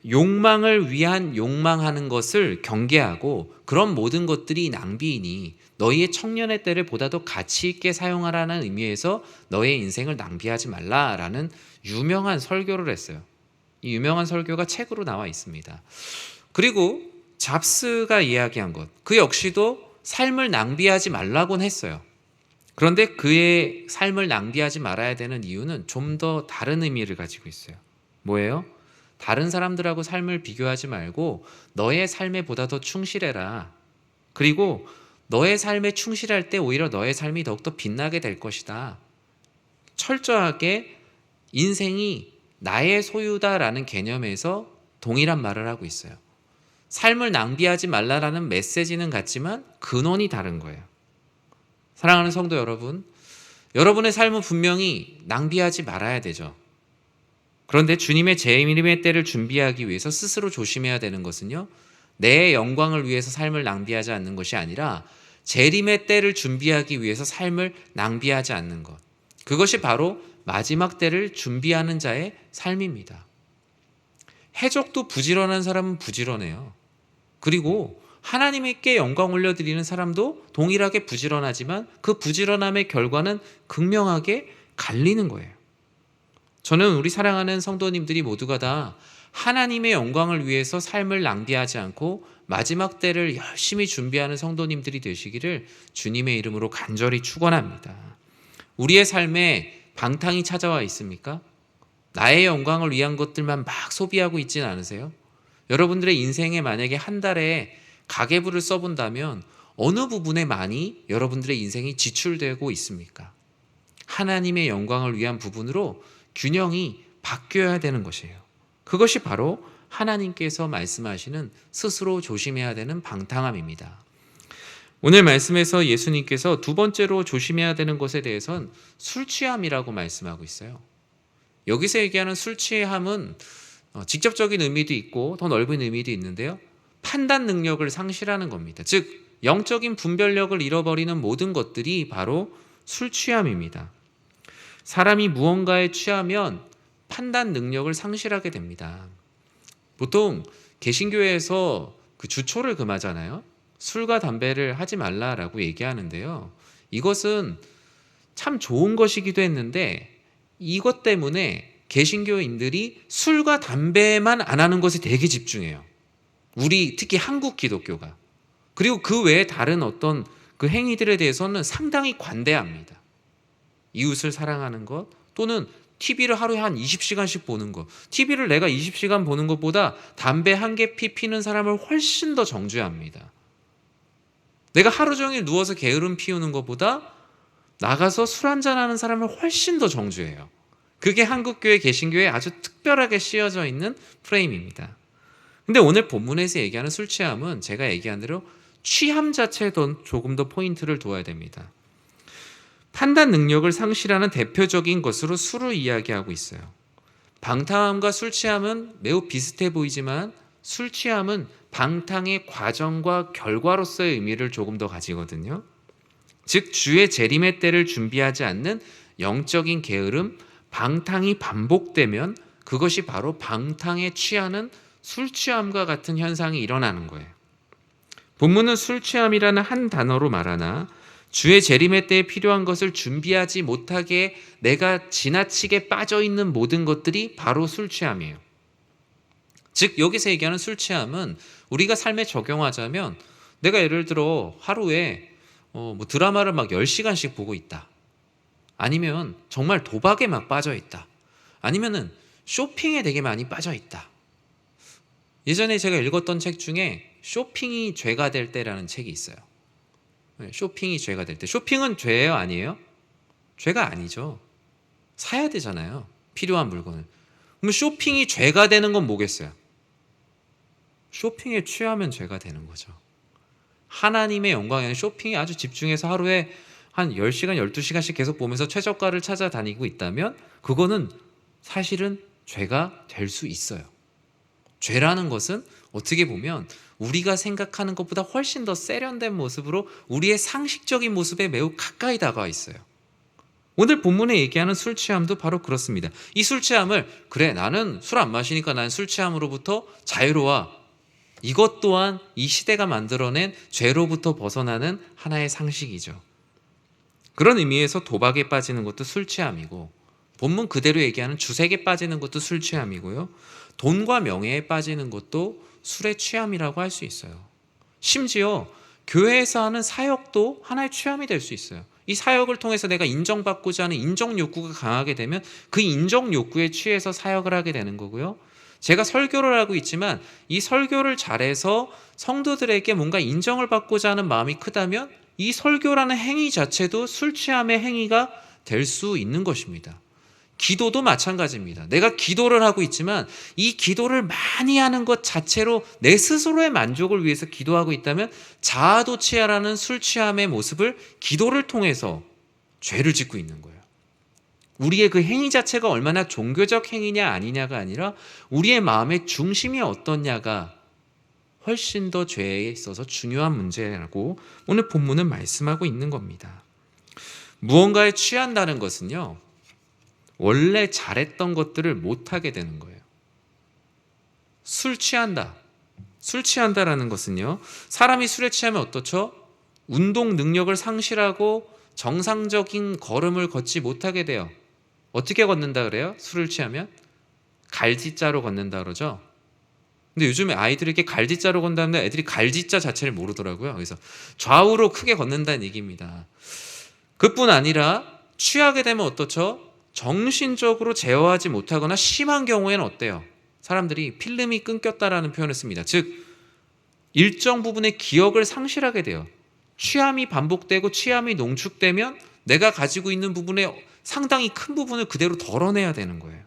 욕망을 위한 욕망하는 것을 경계하고 그런 모든 것들이 낭비이니 너희의 청년의 때를 보다도 가치 있게 사용하라는 의미에서 너의 인생을 낭비하지 말라라는 유명한 설교를 했어요. 이 유명한 설교가 책으로 나와 있습니다. 그리고 잡스가 이야기한 것, 그 역시도 삶을 낭비하지 말라고는 했어요. 그런데 그의 삶을 낭비하지 말아야 되는 이유는 좀 더 다른 의미를 가지고 있어요. 뭐예요? 다른 사람들하고 삶을 비교하지 말고 너의 삶에 보다 더 충실해라. 그리고 너의 삶에 충실할 때 오히려 너의 삶이 더욱더 빛나게 될 것이다. 철저하게 인생이 나의 소유다라는 개념에서 동일한 말을 하고 있어요. 삶을 낭비하지 말라라는 메시지는 같지만 근원이 다른 거예요. 사랑하는 성도 여러분, 여러분의 삶은 분명히 낭비하지 말아야 되죠. 그런데 주님의 재림의 때를 준비하기 위해서 스스로 조심해야 되는 것은요, 내 영광을 위해서 삶을 낭비하지 않는 것이 아니라 재림의 때를 준비하기 위해서 삶을 낭비하지 않는 것. 그것이 바로 마지막 때를 준비하는 자의 삶입니다. 해적도 부지런한 사람은 부지런해요. 그리고 하나님께 영광 올려드리는 사람도 동일하게 부지런하지만 그 부지런함의 결과는 극명하게 갈리는 거예요. 저는 우리 사랑하는 성도님들이 모두가 다 하나님의 영광을 위해서 삶을 낭비하지 않고 마지막 때를 열심히 준비하는 성도님들이 되시기를 주님의 이름으로 간절히 축원합니다. 우리의 삶에 방탕이 찾아와 있습니까? 나의 영광을 위한 것들만 막 소비하고 있지는 않으세요? 여러분들의 인생에 만약에 한 달에 가계부를 써본다면 어느 부분에 많이 여러분들의 인생이 지출되고 있습니까? 하나님의 영광을 위한 부분으로 균형이 바뀌어야 되는 것이에요. 그것이 바로 하나님께서 말씀하시는 스스로 조심해야 되는 방탕함입니다. 오늘 말씀에서 예수님께서 두 번째로 조심해야 되는 것에 대해서는 술 취함이라고 말씀하고 있어요. 여기서 얘기하는 술 취함은 직접적인 의미도 있고 더 넓은 의미도 있는데요. 판단 능력을 상실하는 겁니다. 즉 영적인 분별력을 잃어버리는 모든 것들이 바로 술 취함입니다. 사람이 무언가에 취하면 판단 능력을 상실하게 됩니다. 보통 개신교에서 그 주초를 금하잖아요. 술과 담배를 하지 말라라고 얘기하는데요. 이것은 참 좋은 것이기도 했는데 이것 때문에 개신교인들이 술과 담배만 안 하는 것에 되게 집중해요. 우리 특히 한국 기독교가. 그리고 그 외에 다른 어떤 그 행위들에 대해서는 상당히 관대합니다. 이웃을 사랑하는 것 또는 TV를 하루에 한 20시간씩 보는 것. TV를 내가 20시간 보는 것보다 담배 한 개 피는 사람을 훨씬 더 정죄합니다. 내가 하루 종일 누워서 게으름 피우는 것보다 나가서 술 한잔하는 사람을 훨씬 더 정죄해요. 그게 한국교회 개신교에 아주 특별하게 씌어져 있는 프레임입니다. 근데 오늘 본문에서 얘기하는 술 취함은 제가 얘기한 대로 취함 자체에 조금 더 포인트를 두어야 됩니다. 판단 능력을 상실하는 대표적인 것으로 술을 이야기하고 있어요. 방탕함과 술 취함은 매우 비슷해 보이지만 술 취함은 방탕의 과정과 결과로서의 의미를 조금 더 가지거든요. 즉 주의 재림의 때를 준비하지 않는 영적인 게으름, 방탕이 반복되면 그것이 바로 방탕에 취하는 술 취함과 같은 현상이 일어나는 거예요. 본문은 술 취함이라는 한 단어로 말하나 주의 재림의 때에 필요한 것을 준비하지 못하게 내가 지나치게 빠져있는 모든 것들이 바로 술 취함이에요. 즉 여기서 얘기하는 술 취함은 우리가 삶에 적용하자면 내가 예를 들어 하루에 드라마를 막 10시간씩 보고 있다. 아니면 정말 도박에 막 빠져 있다. 아니면은 쇼핑에 되게 많이 빠져 있다. 예전에 제가 읽었던 책 중에 쇼핑이 죄가 될 때라는 책이 있어요. 쇼핑이 죄가 될 때. 쇼핑은 죄예요, 아니에요? 죄가 아니죠. 사야 되잖아요. 필요한 물건을. 그럼 쇼핑이 죄가 되는 건 뭐겠어요? 쇼핑에 취하면 죄가 되는 거죠. 하나님의 영광에 아니라 쇼핑에 아주 집중해서 하루에 한 10시간, 12시간씩 계속 보면서 최저가를 찾아다니고 있다면 그거는 사실은 죄가 될 수 있어요. 죄라는 것은 어떻게 보면 우리가 생각하는 것보다 훨씬 더 세련된 모습으로 우리의 상식적인 모습에 매우 가까이 다가와 있어요. 오늘 본문에 얘기하는 술 취함도 바로 그렇습니다. 이 술 취함을 그래 나는 술 안 마시니까 난 술 취함으로부터 자유로워. 이것 또한 이 시대가 만들어낸 죄로부터 벗어나는 하나의 상식이죠. 그런 의미에서 도박에 빠지는 것도 술 취함이고 본문 그대로 얘기하는 주색에 빠지는 것도 술 취함이고요. 돈과 명예에 빠지는 것도 술의 취함이라고 할 수 있어요. 심지어 교회에서 하는 사역도 하나의 취함이 될 수 있어요. 이 사역을 통해서 내가 인정받고자 하는 인정 욕구가 강하게 되면 그 인정 욕구에 취해서 사역을 하게 되는 거고요. 제가 설교를 하고 있지만 이 설교를 잘해서 성도들에게 뭔가 인정을 받고자 하는 마음이 크다면 이 설교라는 행위 자체도 술 취함의 행위가 될 수 있는 것입니다. 기도도 마찬가지입니다. 내가 기도를 하고 있지만 이 기도를 많이 하는 것 자체로 내 스스로의 만족을 위해서 기도하고 있다면 자아도취하라는 술 취함의 모습을 기도를 통해서 죄를 짓고 있는 거예요. 우리의 그 행위 자체가 얼마나 종교적 행위냐 아니냐가 아니라 우리의 마음의 중심이 어떻냐가 훨씬 더 죄에 있어서 중요한 문제라고 오늘 본문은 말씀하고 있는 겁니다. 무언가에 취한다는 것은요, 원래 잘했던 것들을 못하게 되는 거예요. 술 취한다라는 것은요, 사람이 술에 취하면 어떻죠? 운동 능력을 상실하고 정상적인 걸음을 걷지 못하게 돼요. 어떻게 걷는다 그래요? 술을 취하면? 갈지자로 걷는다 그러죠. 근데 요즘에 아이들에게 갈지자로 건다는데 애들이 갈지자 자체를 모르더라고요. 그래서 좌우로 크게 걷는다는 얘기입니다. 그뿐 아니라 취하게 되면 어떻죠? 정신적으로 제어하지 못하거나 심한 경우에는 어때요? 사람들이 필름이 끊겼다라는 표현을 씁니다. 즉 일정 부분의 기억을 상실하게 돼요. 취함이 반복되고 취함이 농축되면 내가 가지고 있는 부분의 상당히 큰 부분을 그대로 덜어내야 되는 거예요.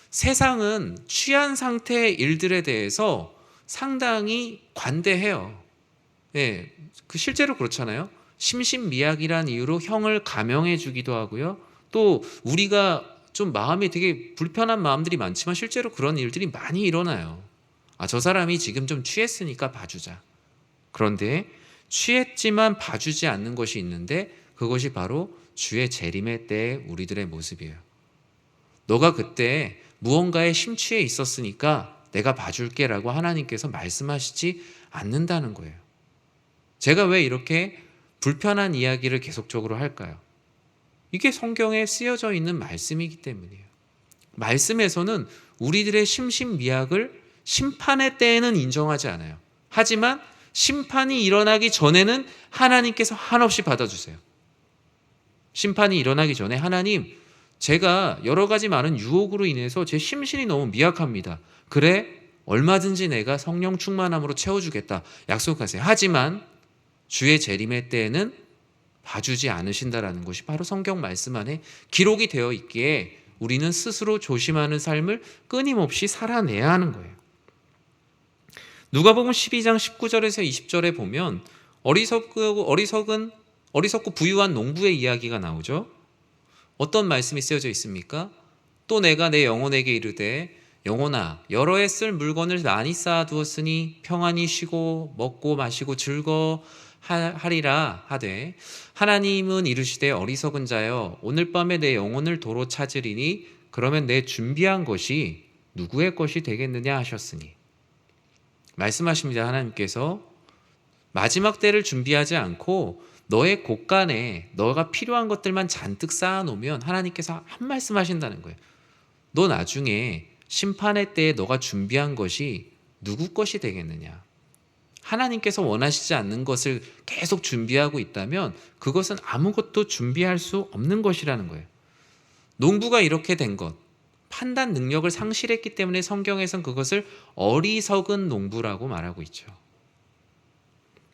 세상은 취한 상태의 일들에 대해서 상당히 관대해요. 예, 그 실제로 그렇잖아요. 심신미약이란 이유로 형을 감형해 주기도 하고요. 또 우리가 좀 마음이 되게 불편한 마음들이 많지만 실제로 그런 일들이 많이 일어나요. 저 사람이 지금 좀 취했으니까 봐주자. 그런데 취했지만 봐주지 않는 것이 있는데 그것이 바로 주의 재림의 때의 우리들의 모습이에요. 너가 그때 무언가에 심취해 있었으니까 내가 봐줄게 라고 하나님께서 말씀하시지 않는다는 거예요. 제가 왜 이렇게 불편한 이야기를 계속적으로 할까요? 이게 성경에 쓰여져 있는 말씀이기 때문이에요. 말씀에서는 우리들의 심신미약을 심판의 때에는 인정하지 않아요. 하지만 심판이 일어나기 전에는 하나님께서 한없이 받아주세요. 심판이 일어나기 전에 하나님, 제가 여러 가지 많은 유혹으로 인해서 제 심신이 너무 미약합니다. 그래, 얼마든지 내가 성령 충만함으로 채워주겠다. 약속하세요. 하지만 주의 재림의 때에는 봐주지 않으신다라는 것이 바로 성경 말씀 안에 기록이 되어 있기에 우리는 스스로 조심하는 삶을 끊임없이 살아내야 하는 거예요. 누가복음 12장 19절에서 20절에 보면 어리석고 부유한 농부의 이야기가 나오죠. 어떤 말씀이 쓰여져 있습니까? 또 내가 내 영혼에게 이르되 영혼아 여러 해 쓸 물건을 많이 쌓아두었으니 평안히 쉬고 먹고 마시고 즐거하리라 하되 하나님은 이르시되 어리석은 자여 오늘 밤에 내 영혼을 도로 찾으리니 그러면 내 준비한 것이 누구의 것이 되겠느냐 하셨으니 말씀하십니다. 하나님께서 마지막 때를 준비하지 않고 너의 곳간에 너가 필요한 것들만 잔뜩 쌓아놓으면 하나님께서 한 말씀 하신다는 거예요. 너 나중에 심판의 때에 너가 준비한 것이 누구 것이 되겠느냐. 하나님께서 원하시지 않는 것을 계속 준비하고 있다면 그것은 아무것도 준비할 수 없는 것이라는 거예요. 농부가 이렇게 된 것, 판단 능력을 상실했기 때문에 성경에선 그것을 어리석은 농부라고 말하고 있죠.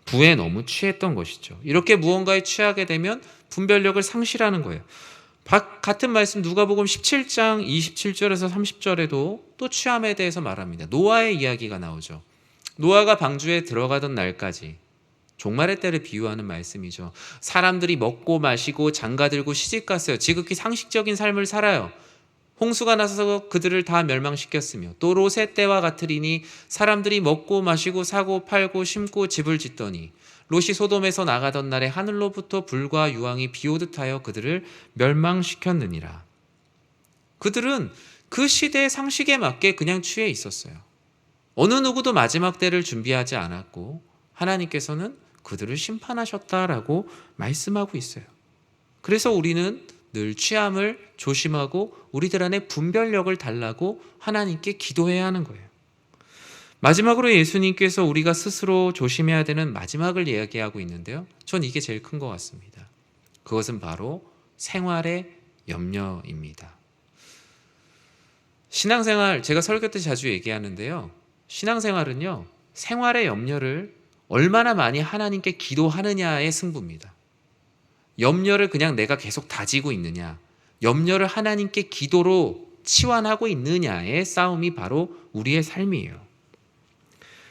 부에 너무 취했던 것이죠. 이렇게 무언가에 취하게 되면 분별력을 상실하는 거예요. 같은 말씀 누가복음 17장 27절에서 30절에도 또 취함에 대해서 말합니다. 노아의 이야기가 나오죠. 노아가 방주에 들어가던 날까지, 종말의 때를 비유하는 말씀이죠. 사람들이 먹고 마시고 장가들고 시집갔어요. 지극히 상식적인 삶을 살아요. 홍수가 나서 그들을 다 멸망시켰으며, 또 롯의 때와 같으리니 사람들이 먹고 마시고 사고 팔고 심고 집을 짓더니 롯이 소돔에서 나가던 날에 하늘로부터 불과 유황이 비오듯 하여 그들을 멸망시켰느니라. 그들은 그 시대의 상식에 맞게 그냥 취해 있었어요. 어느 누구도 마지막 때를 준비하지 않았고 하나님께서는 그들을 심판하셨다라고 말씀하고 있어요. 그래서 우리는 늘 취함을 조심하고 우리들 안에 분별력을 달라고 하나님께 기도해야 하는 거예요. 마지막으로 예수님께서 우리가 스스로 조심해야 되는 마지막을 이야기하고 있는데요. 전 이게 제일 큰 것 같습니다. 그것은 바로 생활의 염려입니다. 신앙생활, 제가 설교 때 자주 얘기하는데요. 신앙생활은요, 생활의 염려를 얼마나 많이 하나님께 기도하느냐의 승부입니다. 염려를 그냥 내가 계속 다지고 있느냐, 염려를 하나님께 기도로 치환하고 있느냐의 싸움이 바로 우리의 삶이에요.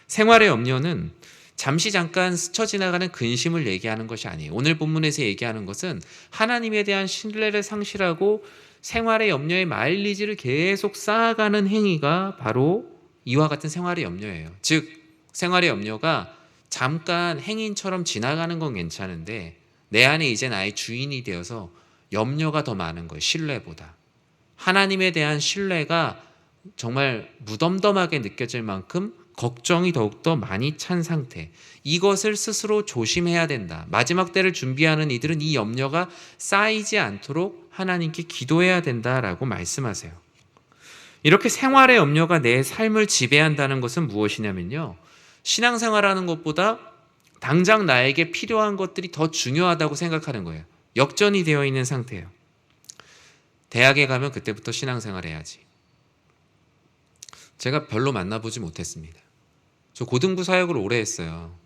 생활의 염려는 잠시 잠깐 스쳐 지나가는 근심을 얘기하는 것이 아니에요. 오늘 본문에서 얘기하는 것은 하나님에 대한 신뢰를 상실하고 생활의 염려의 마일리지를 계속 쌓아가는 행위가 바로 이와 같은 생활의 염려예요. 즉, 생활의 염려가 잠깐 행인처럼 지나가는 건 괜찮은데 내 안에 이제 나의 주인이 되어서 염려가 더 많은 거예요. 신뢰보다. 하나님에 대한 신뢰가 정말 무덤덤하게 느껴질 만큼 걱정이 더욱더 많이 찬 상태. 이것을 스스로 조심해야 된다. 마지막 때를 준비하는 이들은 이 염려가 쌓이지 않도록 하나님께 기도해야 된다라고 말씀하세요. 이렇게 생활의 염려가 내 삶을 지배한다는 것은 무엇이냐면요, 신앙생활하는 것보다 당장 나에게 필요한 것들이 더 중요하다고 생각하는 거예요. 역전이 되어 있는 상태예요. 대학에 가면 그때부터 신앙생활 해야지. 제가 별로 만나보지 못했습니다. 저 고등부 사역을 오래 했어요.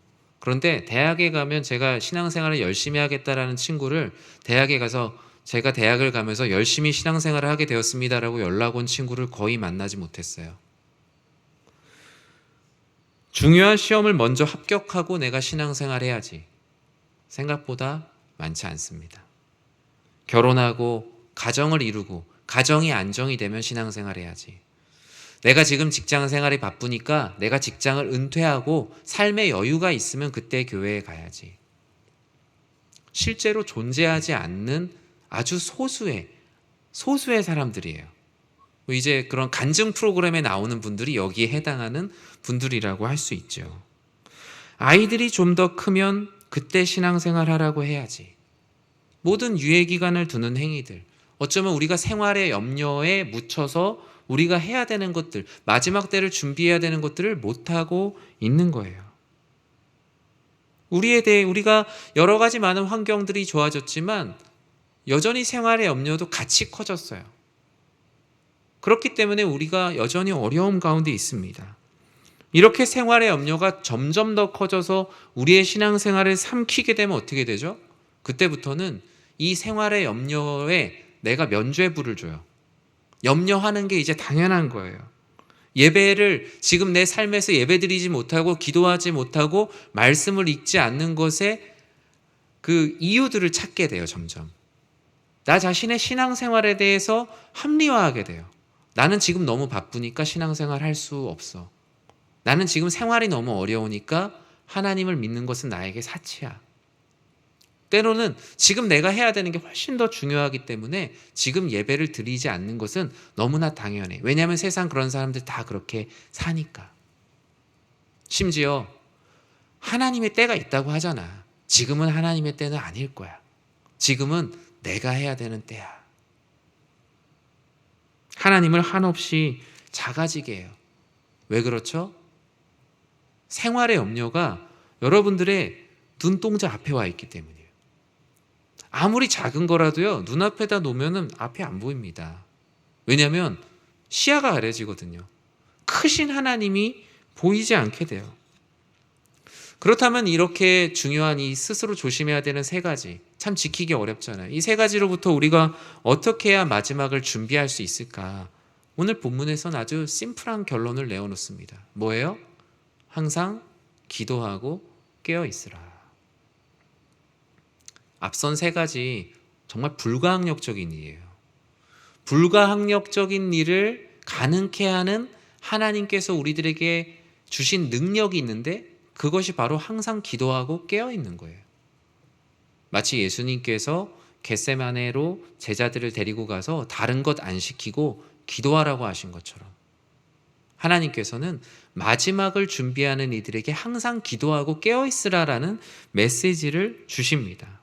그런데 대학에 가면 제가 신앙생활을 열심히 하겠다라는 친구를 대학에 가서 제가 대학을 가면서 열심히 신앙생활을 하게 되었습니다라고 연락 온 친구를 거의 만나지 못했어요. 중요한 시험을 먼저 합격하고 내가 신앙생활 해야지. 생각보다 많지 않습니다. 결혼하고 가정을 이루고 가정이 안정이 되면 신앙생활 해야지. 내가 지금 직장 생활이 바쁘니까 내가 직장을 은퇴하고 삶의 여유가 있으면 그때 교회에 가야지. 실제로 존재하지 않는 아주 소수의 사람들이에요. 이제 그런 간증 프로그램에 나오는 분들이 여기에 해당하는 분들이라고 할 수 있죠. 아이들이 좀 더 크면 그때 신앙생활 하라고 해야지. 모든 유예기간을 두는 행위들, 어쩌면 우리가 생활의 염려에 묻혀서 우리가 해야 되는 것들, 마지막 때를 준비해야 되는 것들을 못하고 있는 거예요. 우리에 대해 우리가 여러 가지 많은 환경들이 좋아졌지만 여전히 생활의 염려도 같이 커졌어요. 그렇기 때문에 우리가 여전히 어려움 가운데 있습니다. 이렇게 생활의 염려가 점점 더 커져서 우리의 신앙생활을 삼키게 되면 어떻게 되죠? 그때부터는 이 생활의 염려에 내가 면죄부를 줘요. 염려하는 게 이제 당연한 거예요. 예배를 지금 내 삶에서 예배드리지 못하고 기도하지 못하고 말씀을 읽지 않는 것에 그 이유들을 찾게 돼요. 점점 나 자신의 신앙생활에 대해서 합리화하게 돼요. 나는 지금 너무 바쁘니까 신앙생활 할 수 없어. 나는 지금 생활이 너무 어려우니까 하나님을 믿는 것은 나에게 사치야. 때로는 지금 내가 해야 되는 게 훨씬 더 중요하기 때문에 지금 예배를 드리지 않는 것은 너무나 당연해. 왜냐하면 세상 그런 사람들 다 그렇게 사니까. 심지어 하나님의 때가 있다고 하잖아. 지금은 하나님의 때는 아닐 거야. 지금은 내가 해야 되는 때야. 하나님을 한없이 작아지게 해요. 왜 그렇죠? 생활의 염려가 여러분들의 눈동자 앞에 와 있기 때문이에요. 아무리 작은 거라도요, 눈앞에다 놓으면 앞이 안 보입니다. 왜냐하면 시야가 가려지거든요. 크신 하나님이 보이지 않게 돼요. 그렇다면 이렇게 중요한 이 스스로 조심해야 되는 세 가지, 참 지키기 어렵잖아요. 이 세 가지로부터 우리가 어떻게 해야 마지막을 준비할 수 있을까? 오늘 본문에서는 아주 심플한 결론을 내어놓습니다. 뭐예요? 항상 기도하고 깨어 있으라. 앞선 세 가지 정말 불가항력적인 일이에요. 불가항력적인 일을 가능케 하는 하나님께서 우리들에게 주신 능력이 있는데 그것이 바로 항상 기도하고 깨어 있는 거예요. 마치 예수님께서 겟세마네로 제자들을 데리고 가서 다른 것 안 시키고 기도하라고 하신 것처럼 하나님께서는 마지막을 준비하는 이들에게 항상 기도하고 깨어 있으라라는 메시지를 주십니다.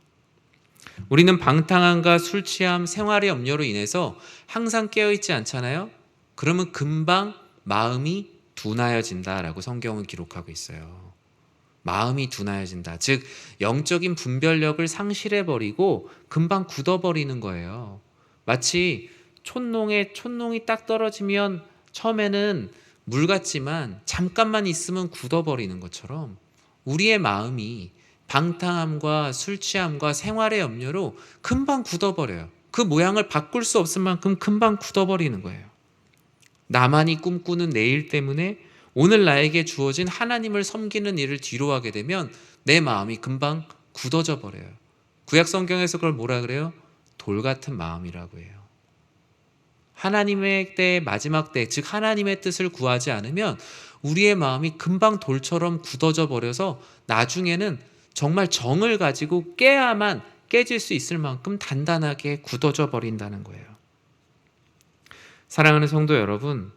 우리는 방탕함과 술 취함, 생활의 염려로 인해서 항상 깨어 있지 않잖아요. 그러면 금방 마음이 둔하여진다라고 성경은 기록하고 있어요. 마음이 둔하여진다. 즉 영적인 분별력을 상실해버리고 금방 굳어버리는 거예요. 마치 촛농이 딱 떨어지면 처음에는 물 같지만 잠깐만 있으면 굳어버리는 것처럼 우리의 마음이 방탕함과 술 취함과 생활의 염려로 금방 굳어버려요. 그 모양을 바꿀 수 없을 만큼 금방 굳어버리는 거예요. 나만이 꿈꾸는 내일 때문에 오늘 나에게 주어진 하나님을 섬기는 일을 뒤로 하게 되면 내 마음이 금방 굳어져 버려요. 구약 성경에서 그걸 뭐라 그래요? 돌 같은 마음이라고 해요. 하나님의 때의 마지막 때, 즉 하나님의 뜻을 구하지 않으면 우리의 마음이 금방 돌처럼 굳어져 버려서 나중에는 정말 정을 가지고 깨야만 깨질 수 있을 만큼 단단하게 굳어져 버린다는 거예요. 사랑하는 성도 여러분,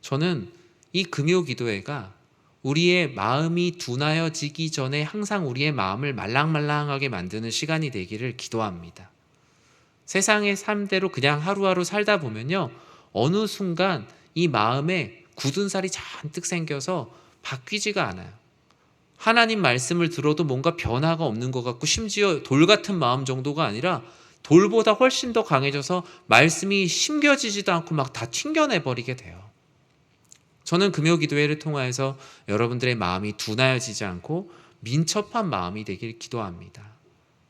저는 이 금요 기도회가 우리의 마음이 둔하여지기 전에 항상 우리의 마음을 말랑말랑하게 만드는 시간이 되기를 기도합니다. 세상의 삶대로 그냥 하루하루 살다 보면요, 어느 순간 이 마음에 굳은 살이 잔뜩 생겨서 바뀌지가 않아요. 하나님 말씀을 들어도 뭔가 변화가 없는 것 같고, 심지어 돌 같은 마음 정도가 아니라 돌보다 훨씬 더 강해져서 말씀이 심겨지지도 않고 막 다 튕겨내버리게 돼요. 저는 금요 기도회를 통하여서 여러분들의 마음이 둔하여지지 않고 민첩한 마음이 되길 기도합니다.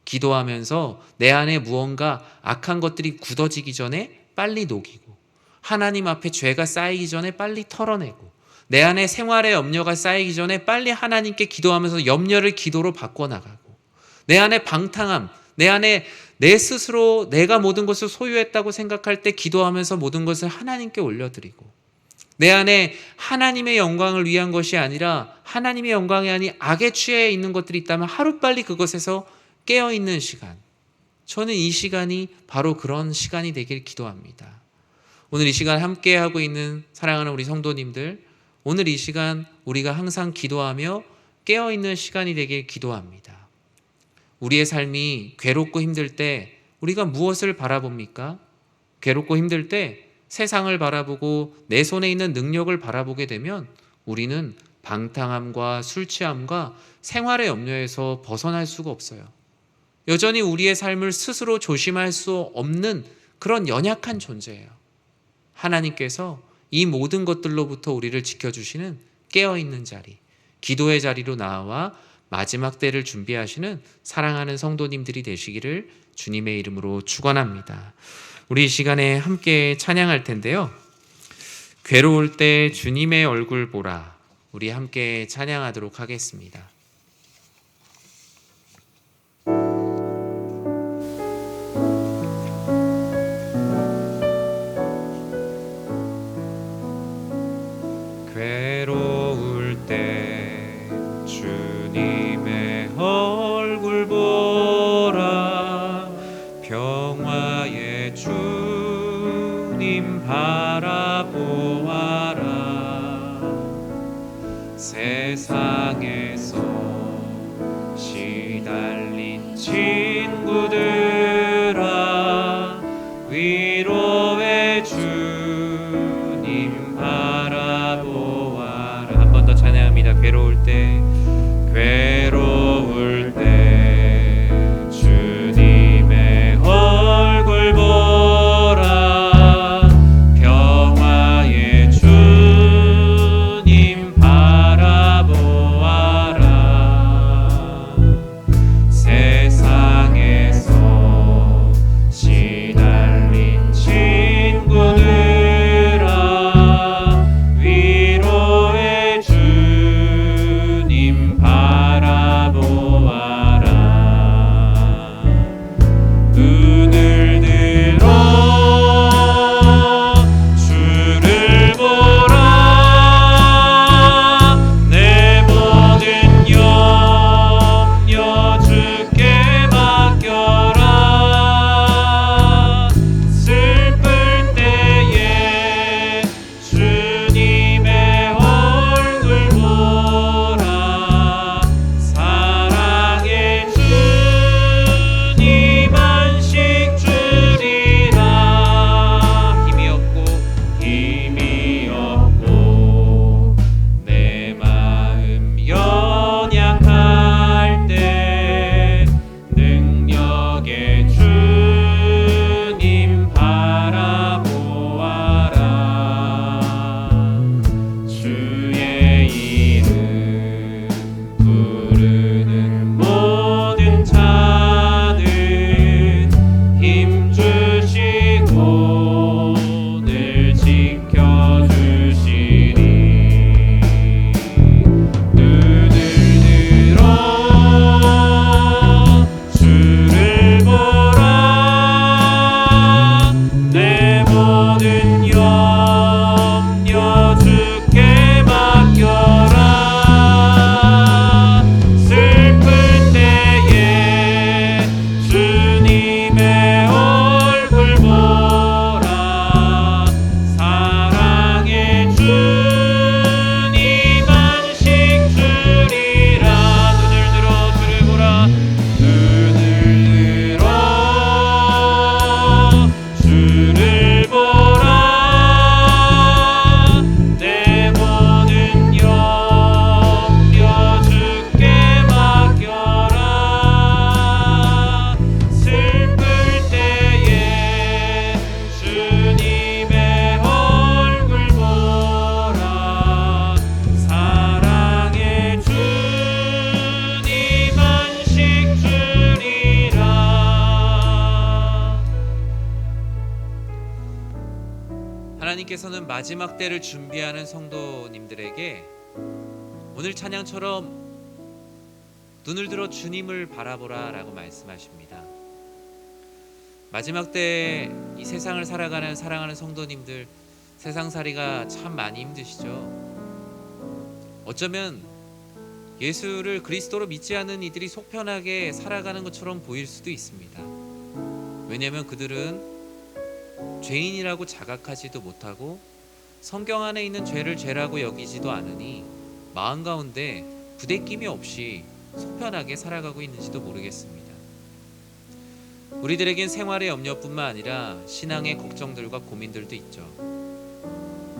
기도하면서 내 안에 무언가 악한 것들이 굳어지기 전에 빨리 녹이고, 하나님 앞에 죄가 쌓이기 전에 빨리 털어내고, 내 안에 생활의 염려가 쌓이기 전에 빨리 하나님께 기도하면서 염려를 기도로 바꿔나가고, 내 안에 방탕함, 내 안에 내 스스로 내가 모든 것을 소유했다고 생각할 때 기도하면서 모든 것을 하나님께 올려드리고, 내 안에 하나님의 영광을 위한 것이 아니라 하나님의 영광이 아닌 악에 취해 있는 것들이 있다면 하루빨리 그것에서 깨어있는 시간, 저는 이 시간이 바로 그런 시간이 되길 기도합니다. 오늘 이 시간 함께하고 있는 사랑하는 우리 성도님들, 오늘 이 시간 우리가 항상 기도하며 깨어있는 시간이 되길 기도합니다. 우리의 삶이 괴롭고 힘들 때 우리가 무엇을 바라봅니까? 괴롭고 힘들 때 세상을 바라보고 내 손에 있는 능력을 바라보게 되면 우리는 방탕함과 술 취함과 생활의 염려에서 벗어날 수가 없어요. 여전히 우리의 삶을 스스로 조심할 수 없는 그런 연약한 존재예요. 하나님께서 이 모든 것들로부터 우리를 지켜주시는 깨어있는 자리, 기도의 자리로 나와 마지막 때를 준비하시는 사랑하는 성도님들이 되시기를 주님의 이름으로 축원합니다. 우리 이 시간에 함께 찬양할 텐데요, 괴로울 때 주님의 얼굴 보라, 우리 함께 찬양하도록 하겠습니다. 괴로울 때 주님의 얼굴 보라, 평화의 주님 바라보아라. 세상에서 시달린 친구들아, 위로의 주님 바라보아라. 한 번 더 찬양합니다. 괴로울 때 주님의 얼굴 보라, 평화의 주님 바라보아라. 하나님께서는 마지막 때를 준비하는 성도님들에게 오늘 찬양처럼 눈을 들어 주님을 바라보라 라고 말씀하십니다. 마지막 때 이 세상을 살아가는 사랑하는 성도님들, 세상살이가 참 많이 힘드시죠. 어쩌면 예수를 그리스도로 믿지 않는 이들이 속편하게 살아가는 것처럼 보일 수도 있습니다. 왜냐하면 그들은 죄인이라고 자각하지도 못하고 성경 안에 있는 죄를 죄라고 여기지도 않으니 마음 가운데 부대낌이 없이 속편하게 살아가고 있는지도 모르겠습니다. 우리들에겐 생활의 염려뿐만 아니라 신앙의 걱정들과 고민들도 있죠.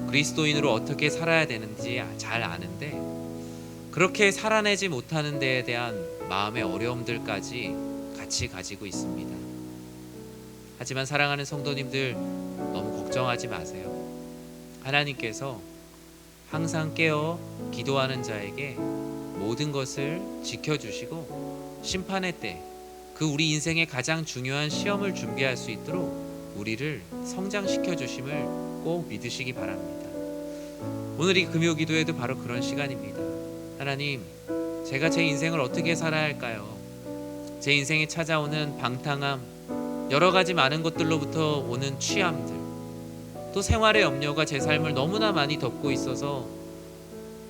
그리스도인으로 어떻게 살아야 되는지 잘 아는데 그렇게 살아내지 못하는 데에 대한 마음의 어려움들까지 같이 가지고 있습니다. 하지만 사랑하는 성도님들, 너무 걱정하지 마세요. 하나님께서 항상 깨어 기도하는 자에게 모든 것을 지켜주시고 심판의 때 그 우리 인생의 가장 중요한 시험을 준비할 수 있도록 우리를 성장시켜 주심을 꼭 믿으시기 바랍니다. 오늘 이 금요 기도에도 바로 그런 시간입니다. 하나님, 제가 제 인생을 어떻게 살아야 할까요? 제 인생에 찾아오는 방탕함, 여러 가지 많은 것들로부터 오는 취함들, 또 생활의 염려가 제 삶을 너무나 많이 덮고 있어서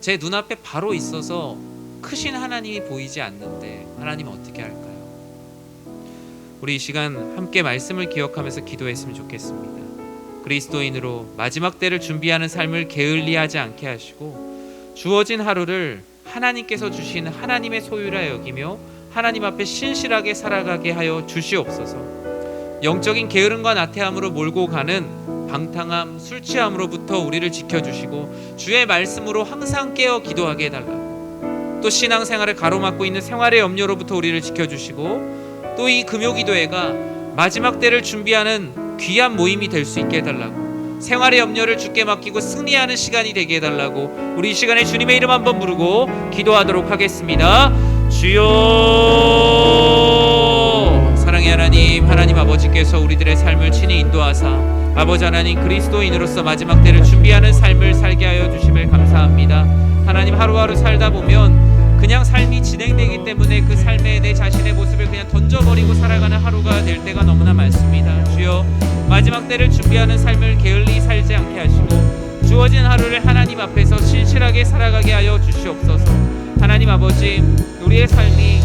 제 눈앞에 바로 있어서 크신 하나님이 보이지 않는데 하나님 어떻게 할까요? 우리 이 시간 함께 말씀을 기억하면서 기도했으면 좋겠습니다. 그리스도인으로 마지막 때를 준비하는 삶을 게을리하지 않게 하시고 주어진 하루를 하나님께서 주신 하나님의 소유라 여기며 하나님 앞에 신실하게 살아가게 하여 주시옵소서. 영적인 게으름과 나태함으로 몰고 가는 방탕함, 술 취함으로부터 우리를 지켜주시고 주의 말씀으로 항상 깨어 기도하게 해달라고, 또 신앙생활을 가로막고 있는 생활의 염려로부터 우리를 지켜주시고 또 이 금요기도회가 마지막 때를 준비하는 귀한 모임이 될 수 있게 해달라고, 생활의 염려를 주께 맡기고 승리하는 시간이 되게 해달라고 우리 이 시간에 주님의 이름 한번 부르고 기도하도록 하겠습니다. 주여, 사랑의 하나님, 하나님 아버지께서 우리들의 삶을 친히 인도하사 아버지 하나님 그리스도인으로서 마지막 때를 준비하는 삶을 살게 하여 주심을 감사합니다. 하나님, 하루하루 살다 보면 그냥 삶이 진행되기 때문에 그 삶에 내 자신의 모습을 그냥 던져버리고 살아가는 하루가 될 때가 너무나 많습니다. 주여, 마지막 때를 준비하는 삶을 게을리 살지 않게 하시고 주어진 하루를 하나님 앞에서 신실하게 살아가게 하여 주시옵소서. 하나님 아버지, 우리의 삶이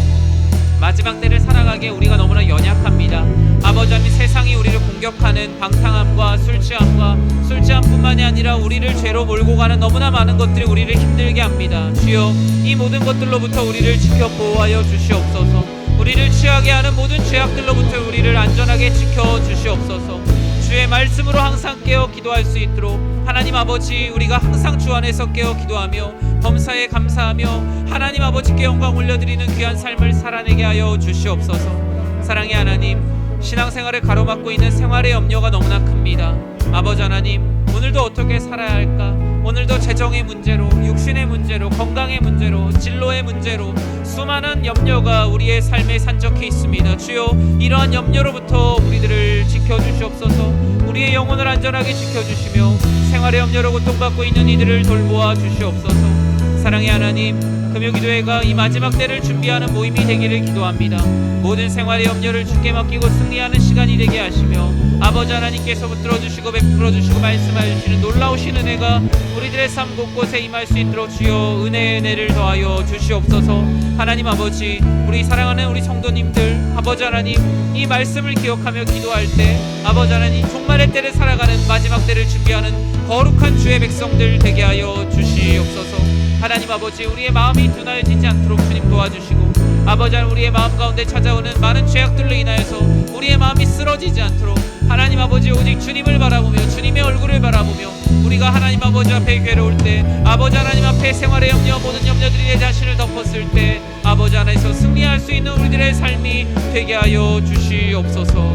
마지막 때를 살아가기에 우리가 너무나 연약합니다. 아버지 하나님, 세상이 우리를 공격하는 방탕함과 술취함뿐만이 아니라 우리를 죄로 몰고 가는 너무나 많은 것들이 우리를 힘들게 합니다. 주여, 이 모든 것들로부터 우리를 지켜 보호하여 주시옵소서. 우리를 취하게 하는 모든 죄악들로부터 우리를 안전하게 지켜 주시옵소서. 주의 말씀으로 항상 깨어 기도할 수 있도록 하나님 아버지, 우리가 항상 주 안에서 깨어 기도하며 범사에 감사하며 하나님 아버지께 영광 올려드리는 귀한 삶을 살아내게 하여 주시옵소서. 사랑의 하나님, 신앙생활을 가로막고 있는 생활의 염려가 너무나 큽니다. 아버지 하나님, 오늘도 어떻게 살아야 할까? 오늘도 재정의 문제로, 육신의 문제로, 건강의 문제로, 진로의 문제로 수많은 염려가 우리의 삶에 산적해 있습니다. 주여, 이러한 염려로부터 우리들을 지켜주시옵소서. 우리의 영혼을 안전하게 지켜주시며 생활의 염려로 고통받고 있는 이들을 돌보아 주시옵소서. 사랑의 하나님, 금요기도회가 이 마지막 때를 준비하는 모임이 되기를 기도합니다. 모든 생활의 염려를 주께 맡기고 승리하는 시간이 되게 하시며 아버지 하나님께서 붙들어 주시고 베풀어 주시고 말씀하여 주시는 놀라우신 은혜가 우리들의 삶 곳곳에 임할 수 있도록 주여 은혜의 은혜를 더하여 주시옵소서. 하나님 아버지, 우리 사랑하는 우리 성도님들, 아버지 하나님, 이 말씀을 기억하며 기도할 때 아버지 하나님, 종말의 때를 살아가는 마지막 때를 준비하는 거룩한 주의 백성들 되게 하여 주시옵소서. 하나님 아버지, 우리의 마음이 둔하여지지 않도록 주님 도와주시고 아버지 하나님, 우리의 마음 가운데 찾아오는 많은 죄악들로 인하여서 우리의 마음이 쓰러지지 않도록 하나님 아버지, 오직 주님을 바라보며 주님의 얼굴을 바라보며 우리가 하나님 아버지 앞에 괴로울 때 아버지 하나님 앞에 생활의 염려, 모든 염려들이 내 자신을 덮었을 때 아버지 하나님께서 승리할 수 있는 우리들의 삶이 되게 하여 주시옵소서.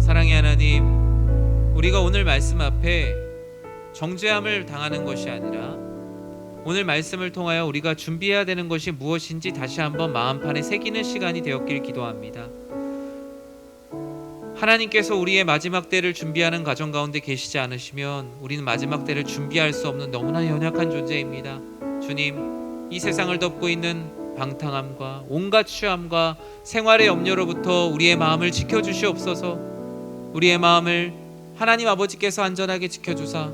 사랑의 하나님, 우리가 오늘 말씀 앞에 정죄함을 당하는 것이 아니라 오늘 말씀을 통하여 우리가 준비해야 되는 것이 무엇인지 다시 한번 마음판에 새기는 시간이 되었길 기도합니다. 하나님께서 우리의 마지막 때를 준비하는 가정 가운데 계시지 않으시면 우리는 마지막 때를 준비할 수 없는 너무나 연약한 존재입니다. 주님, 이 세상을 덮고 있는 방탕함과 온갖 취함과 생활의 염려로부터 우리의 마음을 지켜주시옵소서. 우리의 마음을 하나님 아버지께서 안전하게 지켜주사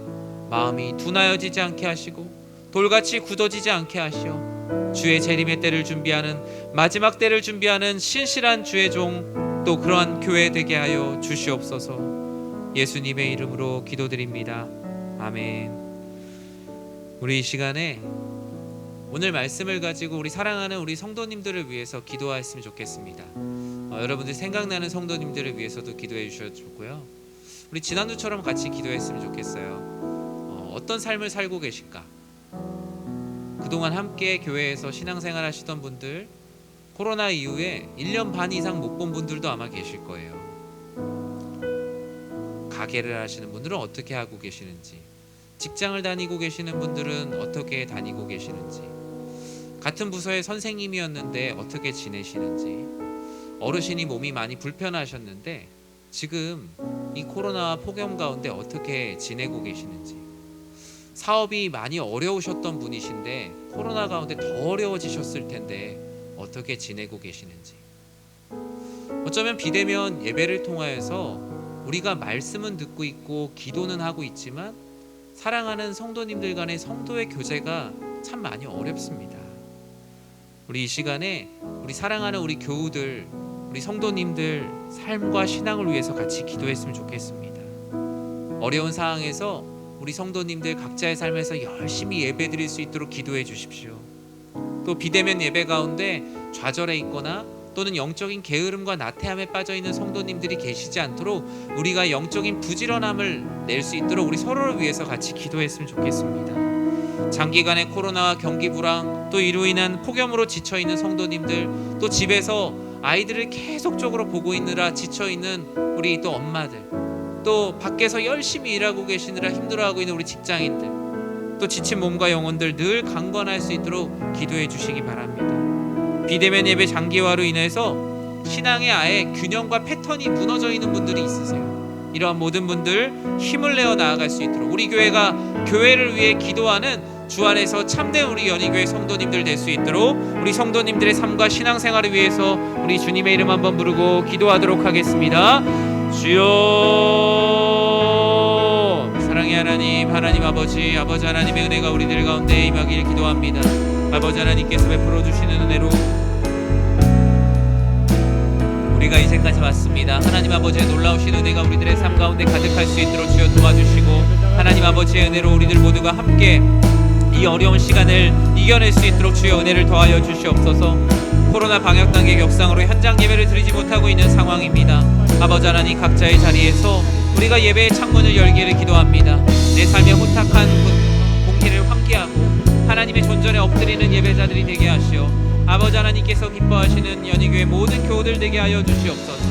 마음이 둔하여지지 않게 하시고 돌같이 굳어지지 않게 하시어 주의 재림의 때를 준비하는, 마지막 때를 준비하는 신실한 주의 종, 또 그러한 교회 되게 하여 주시옵소서. 예수님의 이름으로 기도드립니다. 아멘. 우리 이 시간에 오늘 말씀을 가지고 우리 사랑하는 우리 성도님들을 위해서 기도하였으면 좋겠습니다. 여러분들 생각나는 성도님들을 위해서도 기도해 주셔도 좋고요. 우리 지난주처럼 같이 기도했으면 좋겠어요. 어떤 삶을 살고 계실까? 그동안 함께 교회에서 신앙생활 하시던 분들, 코로나 이후에 1년 반 이상 못 본 분들도 아마 계실 거예요. 가게를 하시는 분들은 어떻게 하고 계시는지, 직장을 다니고 계시는 분들은 어떻게 다니고 계시는지, 같은 부서의 선생님이었는데 어떻게 지내시는지, 어르신이 몸이 많이 불편하셨는데 지금 이 코로나와 폭염 가운데 어떻게 지내고 계시는지, 사업이 많이 어려우셨던 분이신데 코로나 가운데 더 어려워지셨을 텐데 어떻게 지내고 계시는지, 어쩌면 비대면 예배를 통하여서 우리가 말씀은 듣고 있고 기도는 하고 있지만 사랑하는 성도님들 간의 성도의 교제가 참 많이 어렵습니다. 우리 이 시간에 우리 사랑하는 우리 교우들, 우리 성도님들 삶과 신앙을 위해서 같이 기도했으면 좋겠습니다. 어려운 상황에서 우리 성도님들 각자의 삶에서 열심히 예배 드릴 수 있도록 기도해 주십시오. 또 비대면 예배 가운데 좌절해 있거나 또는 영적인 게으름과 나태함에 빠져 있는 성도님들이 계시지 않도록 우리가 영적인 부지런함을 낼 수 있도록 우리 서로를 위해서 같이 기도했으면 좋겠습니다. 장기간의 코로나와 경기 불황, 또 이로 인한 폭염으로 지쳐 있는 성도님들, 또 집에서 아이들을 계속적으로 보고 있느라 지쳐 있는 우리 또 엄마들, 또 밖에서 열심히 일하고 계시느라 힘들어하고 있는 우리 직장인들, 또 지친 몸과 영혼들 늘 강건할 수 있도록 기도해 주시기 바랍니다. 비대면 예배 장기화로 인해서 신앙의 아예 균형과 패턴이 무너져 있는 분들이 있으세요. 이러한 모든 분들 힘을 내어 나아갈 수 있도록 우리 교회가 교회를 위해 기도하는 주 안에서 참된 우리 연희교회 성도님들 될 수 있도록 우리 성도님들의 삶과 신앙생활을 위해서 우리 주님의 이름 한번 부르고 기도하도록 하겠습니다. 주여, 사랑의 하나님, 하나님 아버지, 아버지 하나님의 은혜가 우리들 가운데 임하길 기도합니다. 아버지 하나님께서 베풀어 주시는 은혜로 우리가 이제까지 왔습니다. 하나님 아버지의 놀라우신 은혜가 우리들의 삶 가운데 가득할 수 있도록 주여 도와주시고, 하나님 아버지의 은혜로 우리들 모두가 함께 이 어려운 시간을 이겨낼 수 있도록 주여 은혜를 더하여 주시옵소서. 코로나 방역 단계 격상으로 현장 예배를 드리지 못하고 있는 상황입니다. 아버지 하나님, 각자의 자리에서 우리가 예배의 창문을 열기를 기도합니다. 내 삶의 호탁한 공기를 환기하고 하나님의 존전에 엎드리는 예배자들이 되게 하시오. 아버지 하나님께서 기뻐하시는 연희교회 모든 교우들 되게 하여 주시옵소서.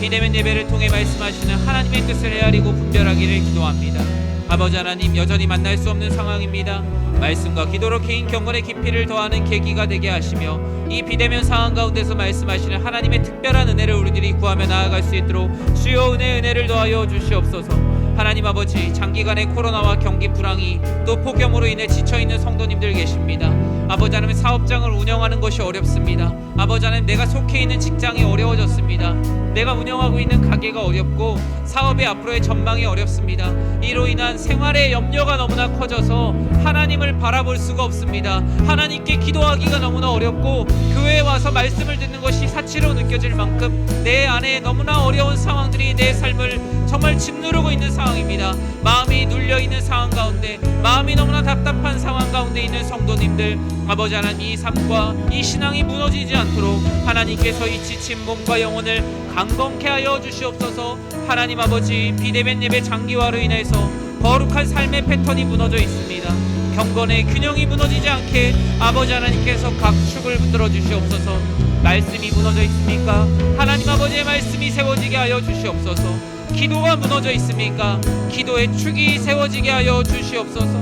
비대면 예배를 통해 말씀하시는 하나님의 뜻을 헤아리고 분별하기를 기도합니다. 아버지 하나님, 여전히 만날 수 없는 상황입니다. 말씀과 기도로 개인 경건의 깊이를 더하는 계기가 되게 하시며 이 비대면 상황 가운데서 말씀하시는 하나님의 특별한 은혜를 우리들이 구하며 나아갈 수 있도록 주여 은혜를 더하여 주시옵소서. 하나님 아버지, 장기간의 코로나와 경기 불황이 또 폭염으로 인해 지쳐있는 성도님들 계십니다. 아버지 하나님, 사업장을 운영하는 것이 어렵습니다. 아버지 하나님, 내가 속해 있는 직장이 어려워졌습니다. 내가 운영하고 있는 가게가 어렵고 사업의 앞으로의 전망이 어렵습니다. 이로 인한 생활의 염려가 너무나 커져서 하나님을 바라볼 수가 없습니다. 하나님께 기도하기가 너무나 어렵고 교회에 와서 말씀을 듣는 것이 사치로 느껴질 만큼 내 안에 너무나 어려운 상황들이 내 삶을 정말 짓누르고 있는 상황입니다. 마음이 눌려있는 상황 가운데, 마음이 너무나 답답한 상황 가운데 있는 성도님들, 아버지 하나님, 이 삶과 이 신앙이 무너지지 않도록 하나님께서 이 지친 몸과 영혼을 강건케 하여 주시옵소서. 하나님 아버지, 비대면 예배 장기화로 인해서 거룩한 삶의 패턴이 무너져 있습니다. 경건의 균형이 무너지지 않게 아버지 하나님께서 각 축을 붙들어 주시옵소서. 말씀이 무너져 있습니까? 하나님 아버지의 말씀이 세워지게 하여 주시옵소서. 기도가 무너져 있습니까? 기도의 축이 세워지게 하여 주시옵소서.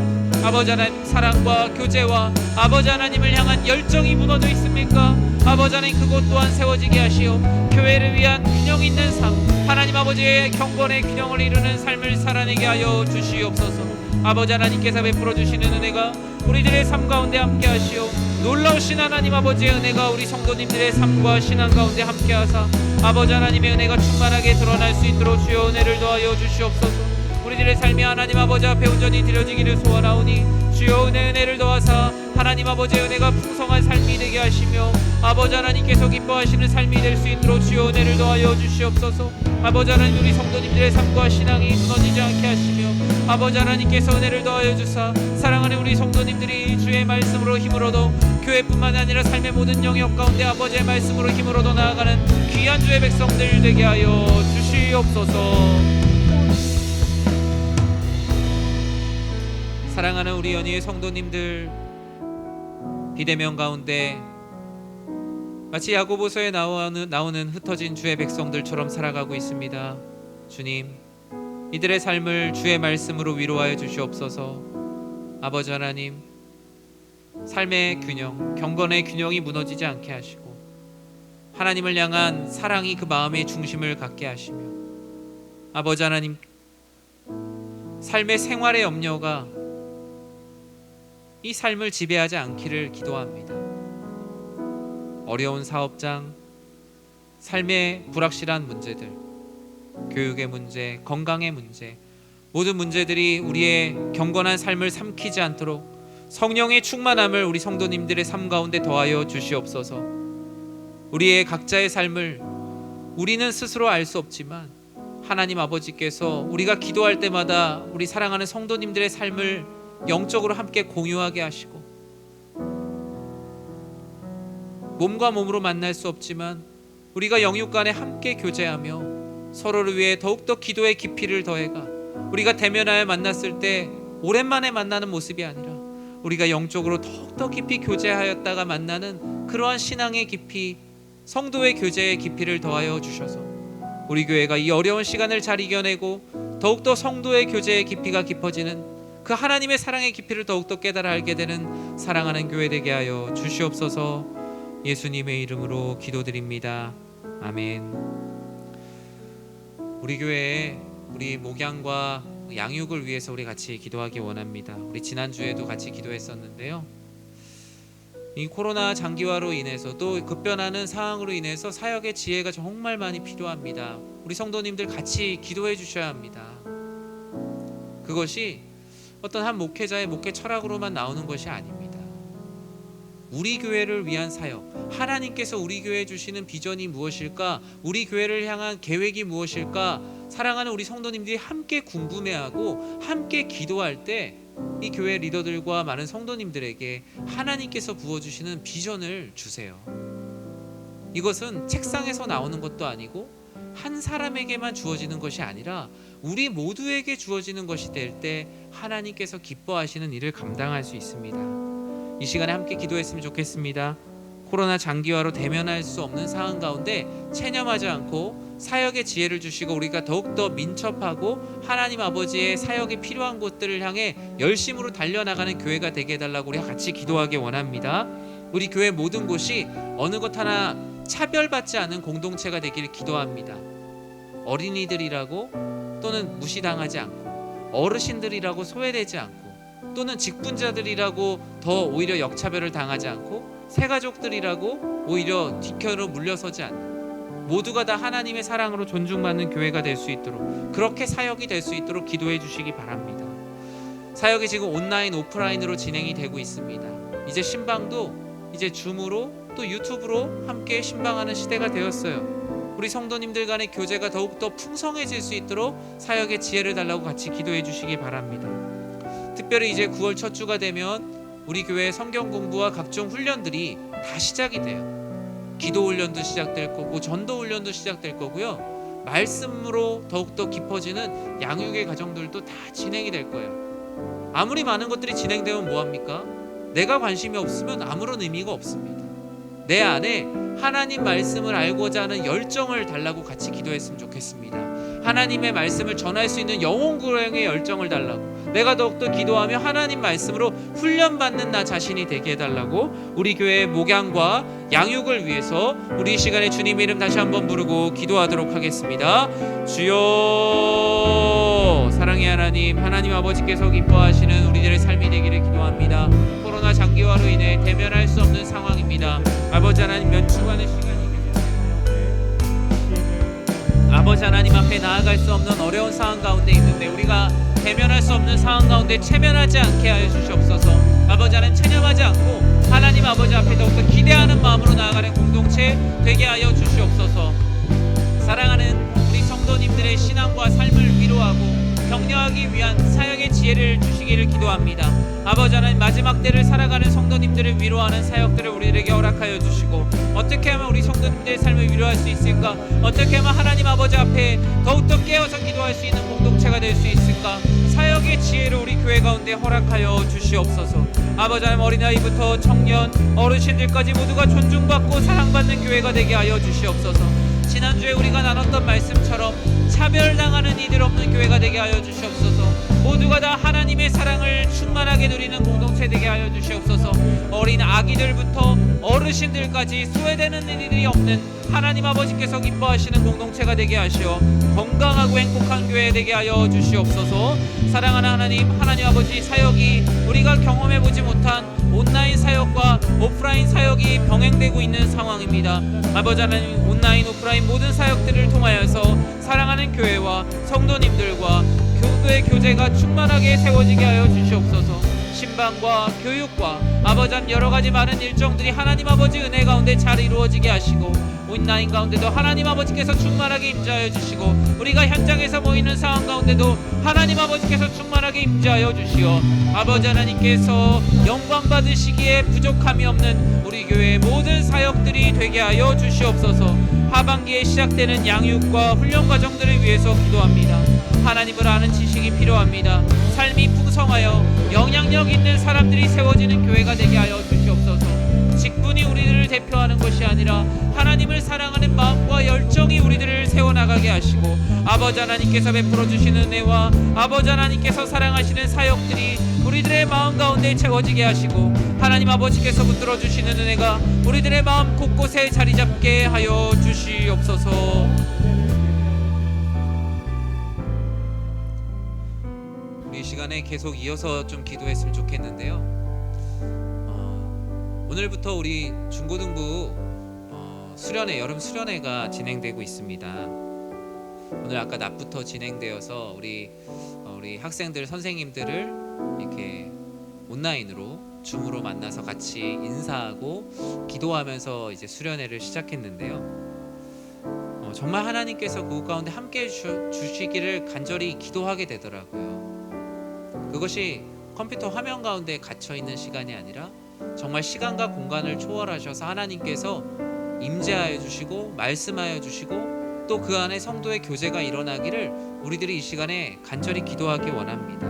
아버지 하나님 사랑과 교제와 아버지 하나님을 향한 열정이 무너져 있습니까? 아버지 하나님 그곳 또한 세워지게 하시오. 교회를 위한 균형 있는 삶, 하나님 아버지의 경건의 균형을 이루는 삶을 살아내게 하여 주시옵소서. 아버지 하나님께서 베풀어 주시는 은혜가 우리들의 삶 가운데 함께 하시오. 놀라우신 하나님 아버지의 은혜가 우리 성도님들의 삶과 신앙 가운데 함께 하사 아버지 하나님의 은혜가 충만하게 드러날 수 있도록 주여 은혜를 더하여 주시옵소서. 우리들의 삶이 하나님 아버지 앞에 온전히 드려지기를 소원하오니 주여 은혜를 더하사 하나님 아버지의 은혜가 풍성한 삶이 되게 하시며 아버지 하나님께서 기뻐하시는 삶이 될 수 있도록 주여 은혜를 더하여 주시옵소서. 아버지 하나님 우리 성도님들의 삶과 신앙이 무너지지 않게 하시며 아버지 하나님께서 은혜를 더하여 주사 사랑하는 우리 성도님들이 주의 말씀으로 힘을 얻어 교회뿐만 아니라 삶의 모든 영역 가운데 아버지의 말씀으로 힘을 얻어 나아가는 귀한 주의 백성들 되게 하여 주시옵소서. 사랑하는 우리 연희의 성도님들, 비대면 가운데 마치 야고보서에 나오는 흩어진 주의 백성들처럼 살아가고 있습니다. 주님, 이들의 삶을 주의 말씀으로 위로하여 주시옵소서. 아버지 하나님, 삶의 균형, 경건의 균형이 무너지지 않게 하시고 하나님을 향한 사랑이 그 마음의 중심을 갖게 하시며 아버지 하나님, 삶의 생활의 염려가 이 삶을 지배하지 않기를 기도합니다. 어려운 사업장, 삶의 불확실한 문제들, 교육의 문제, 건강의 문제, 모든 문제들이 우리의 경건한 삶을 삼키지 않도록 성령의 충만함을 우리 성도님들의 삶 가운데 더하여 주시옵소서. 우리의 각자의 삶을 우리는 스스로 알 수 없지만 하나님 아버지께서 우리가 기도할 때마다 우리 사랑하는 성도님들의 삶을 영적으로 함께 공유하게 하시고 몸과 몸으로 만날 수 없지만 우리가 영육 간에 함께 교제하며 서로를 위해 더욱더 기도의 깊이를 더해가 우리가 대면하여 만났을 때 오랜만에 만나는 모습이 아니라 우리가 영적으로 더욱더 깊이 교제하였다가 만나는 그러한 신앙의 깊이, 성도의 교제의 깊이를 더하여 주셔서 우리 교회가 이 어려운 시간을 잘 이겨내고 더욱더 성도의 교제의 깊이가 깊어지는 그 하나님의 사랑의 깊이를 더욱더 깨달아 알게 되는 사랑하는 교회 되게 하여 주시옵소서. 예수님의 이름으로 기도드립니다. 아멘. 우리 교회에 우리 목양과 양육을 위해서 우리 같이 기도하기 원합니다. 우리 지난주에도 같이 기도했었는데요. 이 코로나 장기화로 인해서 또 급변하는 상황으로 인해서 사역의 지혜가 정말 많이 필요합니다. 우리 성도님들 같이 기도해 주셔야 합니다. 그것이 어떤 한 목회자의 목회 철학으로만 나오는 것이 아닙니다. 우리 교회를 위한 사역, 하나님께서 우리 교회에 주시는 비전이 무엇일까, 우리 교회를 향한 계획이 무엇일까, 사랑하는 우리 성도님들이 함께 궁금해하고 함께 기도할 때 이 교회 리더들과 많은 성도님들에게 하나님께서 부어주시는 비전을 주세요. 이것은 책상에서 나오는 것도 아니고 한 사람에게만 주어지는 것이 아니라 우리 모두에게 주어지는 것이 될 때 하나님께서 기뻐하시는 일을 감당할 수 있습니다. 이 시간에 함께 기도했으면 좋겠습니다. 코로나 장기화로 대면할 수 없는 상황 가운데 체념하지 않고 사역의 지혜를 주시고 우리가 더욱더 민첩하고 하나님 아버지의 사역이 필요한 곳들을 향해 열심으로 달려나가는 교회가 되게 해달라고 우리 같이 기도하기 원합니다. 우리 교회 모든 곳이 어느 것 하나 차별받지 않은 공동체가 되기를 기도합니다. 어린이들이라고 또는 무시당하지 않고, 어르신들이라고 소외되지 않고, 또는 직분자들이라고 더 오히려 역차별을 당하지 않고, 새가족들이라고 오히려 뒷편으로 물러서지 않는, 모두가 다 하나님의 사랑으로 존중받는 교회가 될 수 있도록, 그렇게 사역이 될 수 있도록 기도해 주시기 바랍니다. 사역이 지금 온라인 오프라인으로 진행이 되고 있습니다. 이제 신방도 이제 줌으로 또 유튜브로 함께 신방하는 시대가 되었어요. 우리 성도님들 간의 교제가 더욱더 풍성해질 수 있도록 사역의 지혜를 달라고 같이 기도해 주시기 바랍니다. 특별히 이제 9월 첫 주가 되면 우리 교회 성경 공부와 각종 훈련들이 다 시작이 돼요. 기도 훈련도 시작될 거고 전도 훈련도 시작될 거고요. 말씀으로 더욱더 깊어지는 양육의 과정들도 다 진행이 될 거예요. 아무리 많은 것들이 진행되면 뭐합니까? 내가 관심이 없으면 아무런 의미가 없습니다. 내 안에 하나님 말씀을 알고자 하는 열정을 달라고 같이 기도했으면 좋겠습니다. 하나님의 말씀을 전할 수 있는 영혼 구령의 열정을 달라고, 내가 더욱더 기도하며 하나님 말씀으로 훈련받는 나 자신이 되게 해달라고 우리 교회의 목양과 양육을 위해서 우리 이 시간에 주님의 이름 다시 한번 부르고 기도하도록 하겠습니다. 주여, 사랑의 하나님, 하나님 아버지께서 기뻐하시는 우리들의 삶이 되기를 기도합니다. 코로나 장기화로 인해 대면할 수 없는 상황입니다. 아버지 하나님, 면추하는 시간이 아버지 하나님 앞에 나아갈 수 없는 어려운 상황 가운데 있는데 우리가 대면할 수 없는 상황 가운데 체면하지 않게 하여 주시옵소서. 아버지 하나님, 체념하지 않고 하나님 아버지 앞에 더욱더 기대하는 마음으로 나아가는 공동체 되게 하여 주시옵소서. 사랑하는 우리 성도님들의 신앙과 삶을 위로하고 격려하기 위한 사역의 지혜를 주시기를 기도합니다. 아버지 하나님, 마지막 때를 살아가는 성도님들을 위로하는 사역들을 우리들에게 허락하여 주시고 어떻게 하면 우리 성도님들의 삶을 위로할 수 있을까? 어떻게 하면 하나님 아버지 앞에 더욱더 깨어서 기도할 수 있는 공동체가 될 수 있을까? 사역의 지혜를 우리 교회 가운데 허락하여 주시옵소서. 아버지 하나님, 어린아이부터 청년, 어르신들까지 모두가 존중받고 사랑받는 교회가 되게 하여 주시옵소서. 지난주에 우리가 나눴던 말씀처럼 차별당하는 이들 없는 교회가 되게 하여 주시옵소서. 모두가 다 하나님의 사랑을 충만하게 누리는 공동체 되게 하여 주시옵소서. 어린 아기들부터 어르신들까지 소외되는 이들이 없는 하나님 아버지께서 기뻐하시는 공동체가 되게 하시어 건강하고 행복한 교회 되게 하여 주시옵소서. 사랑하는 하나님, 하나님 아버지, 사역이 우리가 경험해보지 못한 온라인 사역과 오프라인 사역이 병행되고 있는 상황입니다. 아버지 하나님, 온라인 오프라인 모든 사역들을 통하여서 사랑하는 교회와 성도님들과 교도의 교제가 충만하게 세워지게 하여 주시옵소서. 신방과 교육과 아버지 하나님, 여러가지 많은 일정들이 하나님 아버지 은혜 가운데 잘 이루어지게 하시고 온라인 가운데도 하나님 아버지께서 충만하게 임재하여 주시고 우리가 현장에서 모이는 상황 가운데도 하나님 아버지께서 충만하게 임재하여 주시어 아버지 하나님께서 영광 받으시기에 부족함이 없는 우리 교회의 모든 사역들이 되게 하여 주시옵소서. 하반기에 시작되는 양육과 훈련 과정들을 위해서 기도합니다. 하나님을 아는 지식이 필요합니다. 삶이 풍성하여 영향력 있는 사람들이 세워지는 교회가 되게 하여 주시옵소서. 직분이 우리들을 대표하는 것이 아니라 하나님을 사랑하는 마음과 열정이 우리들을 세워나가게 하시고 아버지 하나님께서 베풀어 주시는 은혜와 아버지 하나님께서 사랑하시는 사역들이 우리들의 마음 가운데 채워지게 하시고 하나님 아버지께서 붙들어 주시는 은혜가 우리들의 마음 곳곳에 자리 잡게 하여 주시옵소서. 우리 이 시간에 계속 이어서 좀 기도했으면 좋겠는데요. 오늘부터 우리 중고등부 수련회, 여름 수련회가 진행되고 있습니다. 오늘 아까 낮부터 진행되어서 우리 학생들, 선생님들을 이렇게 온라인으로 줌으로 만나서 같이 인사하고 기도하면서 이제 수련회를 시작했는데요. 정말 하나님께서 그 가운데 함께 주시기를 간절히 기도하게 되더라고요. 그것이 컴퓨터 화면 가운데 갇혀 있는 시간이 아니라 정말 시간과 공간을 초월하셔서 하나님께서 임재하여 주시고 말씀하여 주시고 또 그 안에 성도의 교제가 일어나기를 우리들이 이 시간에 간절히 기도하기 원합니다.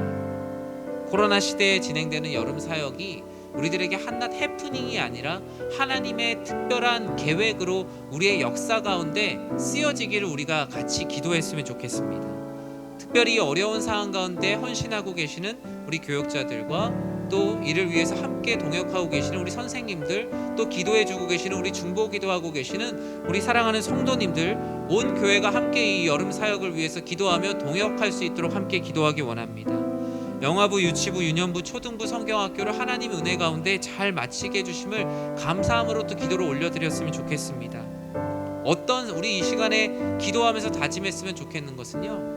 코로나 시대에 진행되는 여름 사역이 우리들에게 한낱 해프닝이 아니라 하나님의 특별한 계획으로 우리의 역사 가운데 쓰여지기를 우리가 같이 기도했으면 좋겠습니다. 특별히 어려운 상황 가운데 헌신하고 계시는 우리 교역자들과 또 이를 위해서 함께 동역하고 계시는 우리 선생님들, 또 기도해주고 계시는 우리 중보 기도하고 계시는 우리 사랑하는 성도님들, 온 교회가 함께 이 여름 사역을 위해서 기도하며 동역할 수 있도록 함께 기도하기 원합니다. 영화부, 유치부, 유년부, 초등부 성경학교를 하나님 은혜 가운데 잘 마치게 해주심을 감사함으로 또 기도를 올려드렸으면 좋겠습니다. 어떤 우리 이 시간에 기도하면서 다짐했으면 좋겠는 것은요,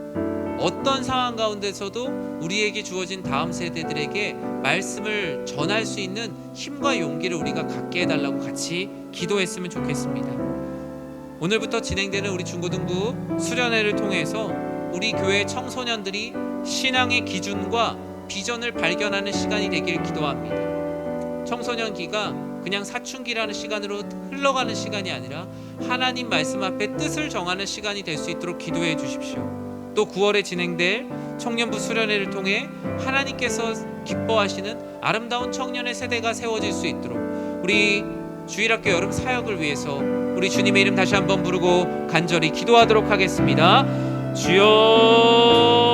어떤 상황 가운데서도 우리에게 주어진 다음 세대들에게 말씀을 전할 수 있는 힘과 용기를 우리가 갖게 해달라고 같이 기도했으면 좋겠습니다. 오늘부터 진행되는 우리 중고등부 수련회를 통해서 우리 교회 청소년들이 신앙의 기준과 비전을 발견하는 시간이 되길 기도합니다. 청소년기가 그냥 사춘기라는 시간으로 흘러가는 시간이 아니라 하나님 말씀 앞에 뜻을 정하는 시간이 될 수 있도록 기도해 주십시오. 또 9월에 진행될 청년부 수련회를 통해 하나님께서 기뻐하시는 아름다운 청년의 세대가 세워질 수 있도록 우리 주일학교 여름 사역을 위해서 우리 주님의 이름 다시 한번 부르고 간절히 기도하도록 하겠습니다.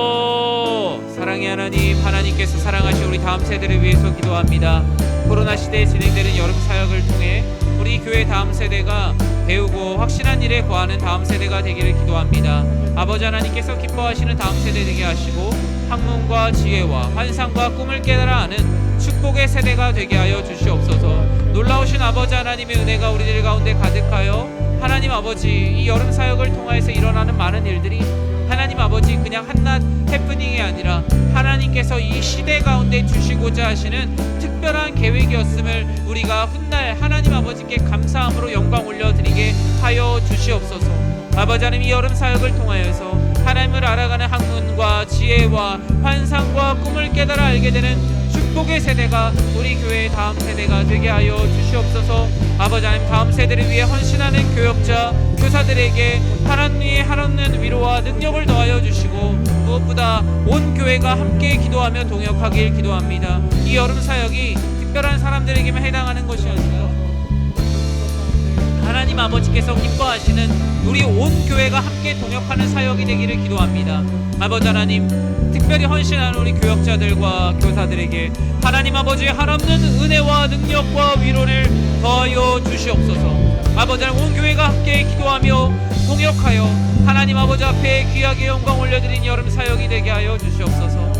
주여, 사랑의 사랑의 하나님, 하나님께서 사랑하신 우리 다음 세대를 위해서 기도합니다. 코로나 시대에 진행되는 여름 사역을 통해 우리 교회 다음 세대가 배우고 확신한 일에 거하는 다음 세대가 되기를 기도합니다. 아버지 하나님께서 기뻐하시는 다음 세대 되게 하시고 학문과 지혜와 환상과 꿈을 깨달아 아는 축복의 세대가 되게 하여 주시옵소서. 놀라우신 아버지 하나님의 은혜가 우리들 가운데 가득하여 하나님 아버지, 이 여름 사역을 통하여서 일어나는 많은 일들이 하나님 아버지 그냥 한낱 해프닝이 아니라 하나님께서 이 시대 가운데 주시고자 하시는 특별한 계획이었음을 우리가 훗날 하나님 아버지께 감사함으로 영광 올려드리게 하여 주시옵소서. 아버지 하나님, 이 여름 사역을 통하여서 하나님을 알아가는 학문과 지혜와 환상과 꿈을 깨달아 알게 되는 축복의 세대가 우리 교회의 다음 세대가 되게 하여 주시옵소서. 아버지 하나님, 다음 세대를 위해 헌신하는 교역자, 교사들에게 하나님의 한없는 위로와 능력을 더하여 주시고 무엇보다 온 교회가 함께 기도하며 동역하길 기도합니다. 이 여름 사역이 특별한 사람들에게만 해당하는 것이 아니라 하나님 아버지께서 기뻐하시는 우리 온 교회가 함께 동역하는 사역이 되기를 기도합니다. 아버지 하나님, 특별히 헌신하는 우리 교역자들과 교사들에게 하나님 아버지의 한없는 은혜와 능력과 위로를 더하여 주시옵소서. 아버지 하나님, 온 교회가 함께 기도하며 동역하여 하나님 아버지 앞에 귀하게 영광 올려드린 여름 사역이 되게 하여 주시옵소서.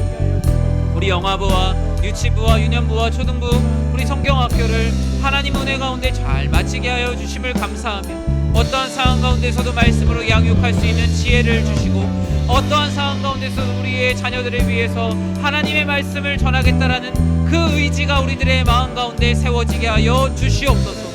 우리 영화부와 유치부와 유년부와 초등부, 우리 성경학교를 하나님 은혜 가운데 잘 마치게 하여 주심을 감사하며 어떠한 상황 가운데서도 말씀으로 양육할 수 있는 지혜를 주시고 어떠한 상황 가운데서도 우리의 자녀들을 위해서 하나님의 말씀을 전하겠다라는 그 의지가 우리들의 마음 가운데 세워지게 하여 주시옵소서.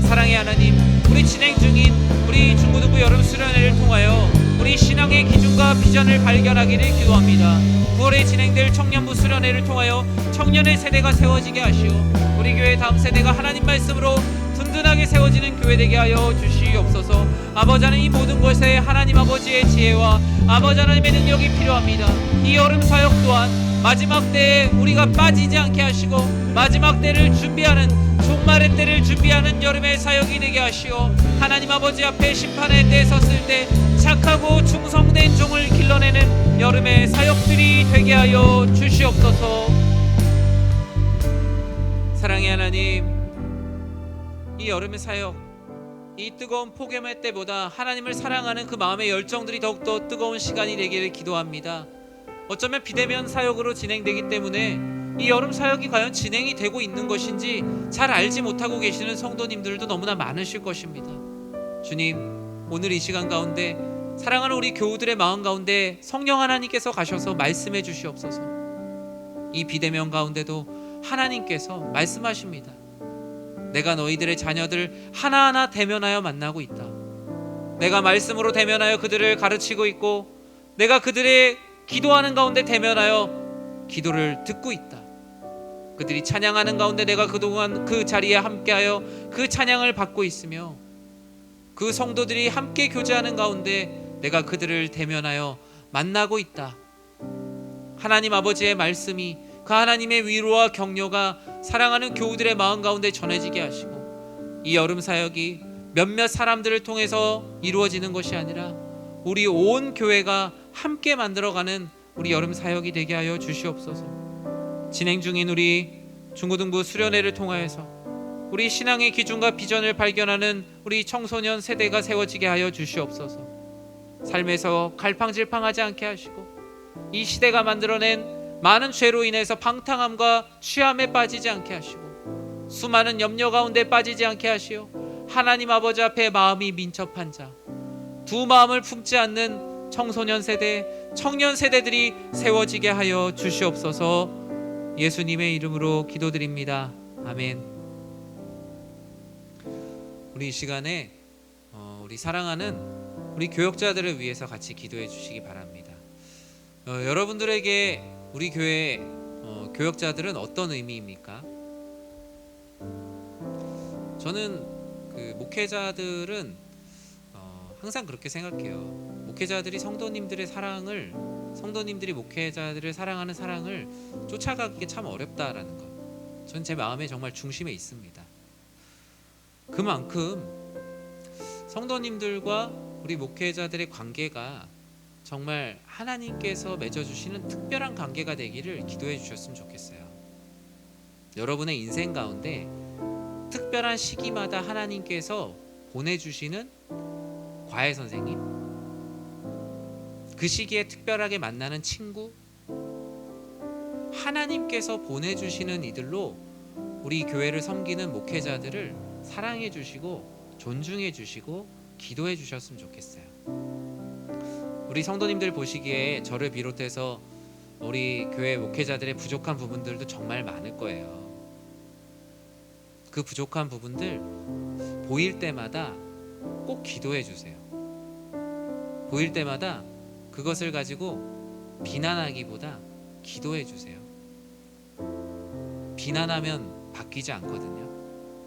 사랑의 하나님, 우리 진행 중인 우리 중고등부 여름 수련회를 통하여 우리 신앙의 기준과 비전을 발견하기를 기도합니다. 9월에 진행될 청년부 수련회를 통하여 청년의 세대가 세워지게 하시오 우리 교회 다음 세대가 하나님 말씀으로 든든하게 세워지는 교회 되게 하여 주시옵소서. 아버지 하나님, 이 모든 것에 하나님 아버지의 지혜와 아버지 하나님의 능력이 필요합니다. 이 여름 사역 또한 마지막 때에 우리가 빠지지 않게 하시고 마지막 때를 준비하는 종말의 때를 준비하는 여름의 사역이 되게 하시오. 하나님 아버지 앞에 심판의 때에 섰을 때 착하고 충성된 종을 길러내는 여름의 사역들이 되게 하여 주시옵소서. 사랑의 하나님, 이 여름의 사역, 이 뜨거운 폭염의 때보다 하나님을 사랑하는 그 마음의 열정들이 더욱더 뜨거운 시간이 되기를 기도합니다. 어쩌면 비대면 사역으로 진행되기 때문에 이 여름 사역이 과연 진행이 되고 있는 것인지 잘 알지 못하고 계시는 성도님들도 너무나 많으실 것입니다. 주님, 오늘 이 시간 가운데 사랑하는 우리 교우들의 마음 가운데 성령 하나님께서 가셔서 말씀해 주시옵소서. 이 비대면 가운데도 하나님께서 말씀하십니다. 내가 너희들의 자녀들 하나하나 대면하여 만나고 있다. 내가 말씀으로 대면하여 그들을 가르치고 있고 내가 그들의 기도하는 가운데 대면하여 기도를 듣고 있다. 그들이 찬양하는 가운데 내가 그동안 그 자리에 함께하여 그 찬양을 받고 있으며 그 성도들이 함께 교제하는 가운데 내가 그들을 대면하여 만나고 있다. 하나님 아버지의 말씀이 그 하나님의 위로와 격려가 사랑하는 교우들의 마음 가운데 전해지게 하시고 이 여름 사역이 몇몇 사람들을 통해서 이루어지는 것이 아니라 우리 온 교회가 함께 만들어가는 우리 여름 사역이 되게 하여 주시옵소서. 진행 중인 우리 중고등부 수련회를 통하여서 우리 신앙의 기준과 비전을 발견하는 우리 청소년 세대가 세워지게 하여 주시옵소서. 삶에서 갈팡질팡하지 않게 하시고 이 시대가 만들어낸 많은 죄로 인해서 방탕함과 취함에 빠지지 않게 하시고 수많은 염려 가운데 빠지지 않게 하시오 하나님 아버지 앞에 마음이 민첩한 자, 두 마음을 품지 않는 청소년 세대, 청년 세대들이 세워지게 하여 주시옵소서. 예수님의 이름으로 기도드립니다. 아멘. 우리 이 시간에 우리 사랑하는 우리 교역자들을 위해서 같이 기도해 주시기 바랍니다. 여러분들에게 우리 교회 교역자들은 어떤 의미입니까? 저는 그 목회자들은 항상 그렇게 생각해요. 목회자들이 성도님들의 사랑을, 성도님들이 목회자들을 사랑하는 사랑을 쫓아가기 참 어렵다라는 것, 전 제 마음의 정말 중심에 있습니다. 그만큼 성도님들과 우리 목회자들의 관계가 정말 하나님께서 맺어주시는 특별한 관계가 되기를 기도해 주셨으면 좋겠어요. 여러분의 인생 가운데 특별한 시기마다 하나님께서 보내주시는 과외 선생님, 그 시기에 특별하게 만나는 친구, 하나님께서 보내주시는 이들로 우리 교회를 섬기는 목회자들을 사랑해 주시고 존중해 주시고 기도해 주셨으면 좋겠어요. 우리 성도님들 보시기에 저를 비롯해서 우리 교회 목회자들의 부족한 부분들도 정말 많을 거예요. 그 부족한 부분들 보일 때마다 꼭 기도해 주세요. 보일 때마다 그것을 가지고 비난하기보다 기도해 주세요. 비난하면 바뀌지 않거든요.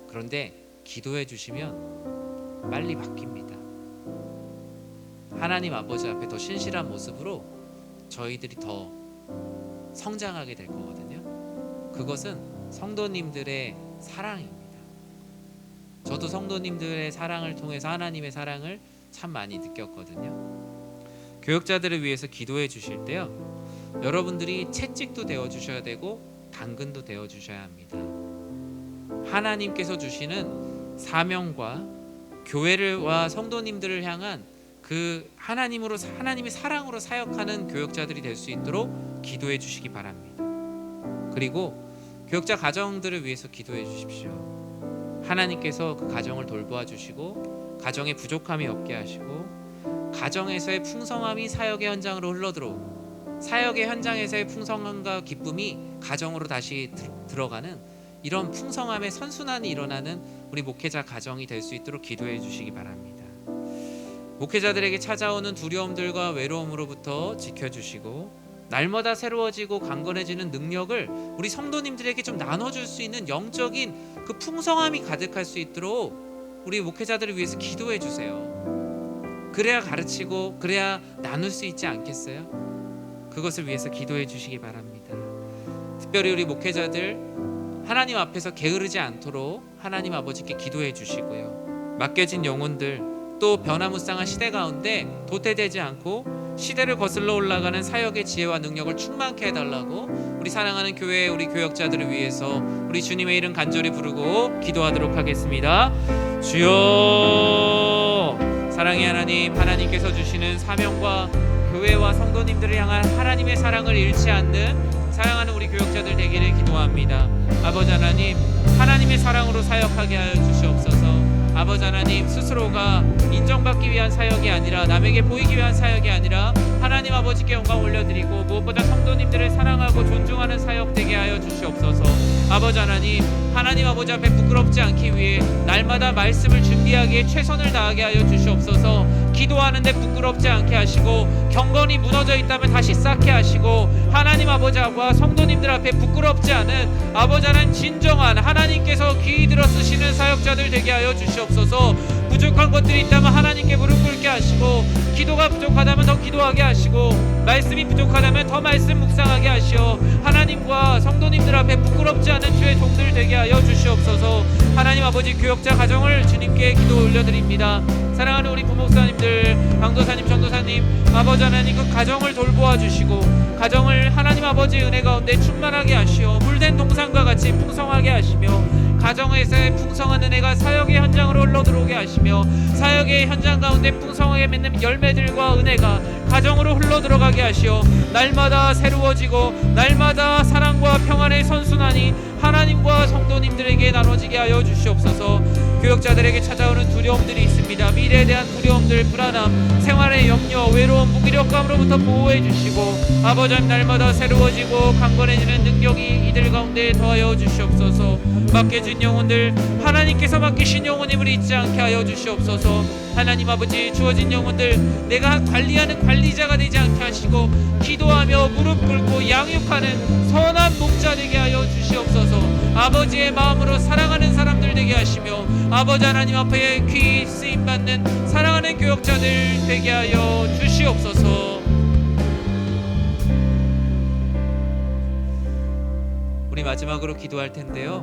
그런데 기도해 주시면 빨리 바뀝니다. 하나님 아버지 앞에 더 신실한 모습으로 저희들이 더 성장하게 될 거거든요. 그것은 성도님들의 사랑입니다. 저도 성도님들의 사랑을 통해서 하나님의 사랑을 참 많이 느꼈거든요. 교역자들을 위해서 기도해 주실 때요, 여러분들이 채찍도 되어 주셔야 되고 당근도 되어 주셔야 합니다. 하나님께서 주시는 사명과 교회와 성도님들을 향한 그 하나님의 사랑으로 사역하는 교역자들이 될 수 있도록 기도해 주시기 바랍니다. 그리고 교역자 가정들을 위해서 기도해 주십시오. 하나님께서 그 가정을 돌보아 주시고 가정에 부족함이 없게 하시고 가정에서의 풍성함이 사역의 현장으로 흘러들어오고 사역의 현장에서의 풍성함과 기쁨이 가정으로 다시 들어가는 이런 풍성함의 선순환이 일어나는 우리 목회자 가정이 될 수 있도록 기도해 주시기 바랍니다. 목회자들에게 찾아오는 두려움들과 외로움으로부터 지켜주시고 날마다 새로워지고 강건해지는 능력을 우리 성도님들에게 좀 나눠줄 수 있는 영적인 그 풍성함이 가득할 수 있도록 우리 목회자들을 위해서 기도해 주세요. 그래야 가르치고 그래야 나눌 수 있지 않겠어요? 그것을 위해서 기도해 주시기 바랍니다. 특별히 우리 목회자들 하나님 앞에서 게으르지 않도록 하나님 아버지께 기도해 주시고요. 맡겨진 영혼들 또 변화무쌍한 시대 가운데 도태되지 않고 시대를 거슬러 올라가는 사역의 지혜와 능력을 충만케 해달라고 우리 사랑하는 교회 우리 교역자들을 위해서 우리 주님의 이름 간절히 부르고 기도하도록 하겠습니다. 주여, 사랑의 하나님, 하나님께서 주시는 사명과 교회와 성도님들을 향한 하나님의 사랑을 잃지 않는 사랑하는 우리 교역자들 되기를 기도합니다. 아버지 하나님, 하나님의 사랑으로 사역하게 하여 주시옵소서. 아버지 하나님, 스스로가 인정받기 위한 사역이 아니라 남에게 보이기 위한 사역이 아니라 하나님 아버지께 영광 올려드리고 무엇보다 성도님들을 사랑하고 존중하는 사역 되게 하여 주시옵소서. 아버지 하나님, 하나님 아버지 앞에 부끄럽지 않기 위해 날마다 말씀을 준비하기에 최선을 다하게 하여 주시옵소서. 기도하는데 부끄럽지 않게 하시고 경건이 무너져 있다면 다시 쌓게 하시고 하나님 아버지와 성도님들 앞에 부끄럽지 않은 아버지 하나님 진정한 하나님께서 귀 들어 쓰시는 사역자들 되게 하여 주시옵소서. 부족한 것들이 있다면 하나님께 무릎 꿇게 하시고 기도가 부족하다면 더 기도하게 하시고 말씀이 부족하다면 더 말씀 묵상하게 하시어 하나님과 성도님들 앞에 부끄럽지 않은 주의 종들 되게 하여 주시옵소서. 하나님 아버지, 교역자 가정을 주님께 기도 올려드립니다. 사랑하는 우리 부목사님들, 강도사님, 전도사님, 아버지 하나님 그 가정을 돌보아 주시고 가정을 하나님 아버지 은혜 가운데 충만하게 하시어 물된 동산과 같이 풍성하게 하시며 가정에서의 풍성한 은혜가 사역의 현장으로 흘러들어오게 하시며 사역의 현장 가운데 풍성하게 맺는 열매들과 은혜가 가정으로 흘러들어가게 하시어 날마다 새로워지고 날마다 사랑과 평안의 선순환이 하나님과 성도님들에게 나눠지게 하여 주시옵소서. 교역자들에게 찾아오는 두려움들이 있습니다. 미래에 대한 두려움들, 불안함, 생활의 염려, 외로움, 무기력감으로부터 보호해 주시고 아버지 하나님, 날마다 새로워지고 강건해지는 능력이 이들 가운데 더하여 주시옵소서. 맡겨진 영혼들, 하나님께서 맡기신 영혼임을 잊지 않게 하여 주시옵소서. 하나님 아버지, 주어진 영혼들 내가 관리하는 관리자가 되지 않게 하시고 기도하며 무릎 꿇고 양육하는 선한 목자 되게 하여 주시옵소서. 아버지의 마음으로 사랑하는 사람들 되게 하시며 아버지 하나님 앞에 귀 쓰임받는 사랑하는 교역자들 되게 하여 주시옵소서. 우리 마지막으로 기도할 텐데요,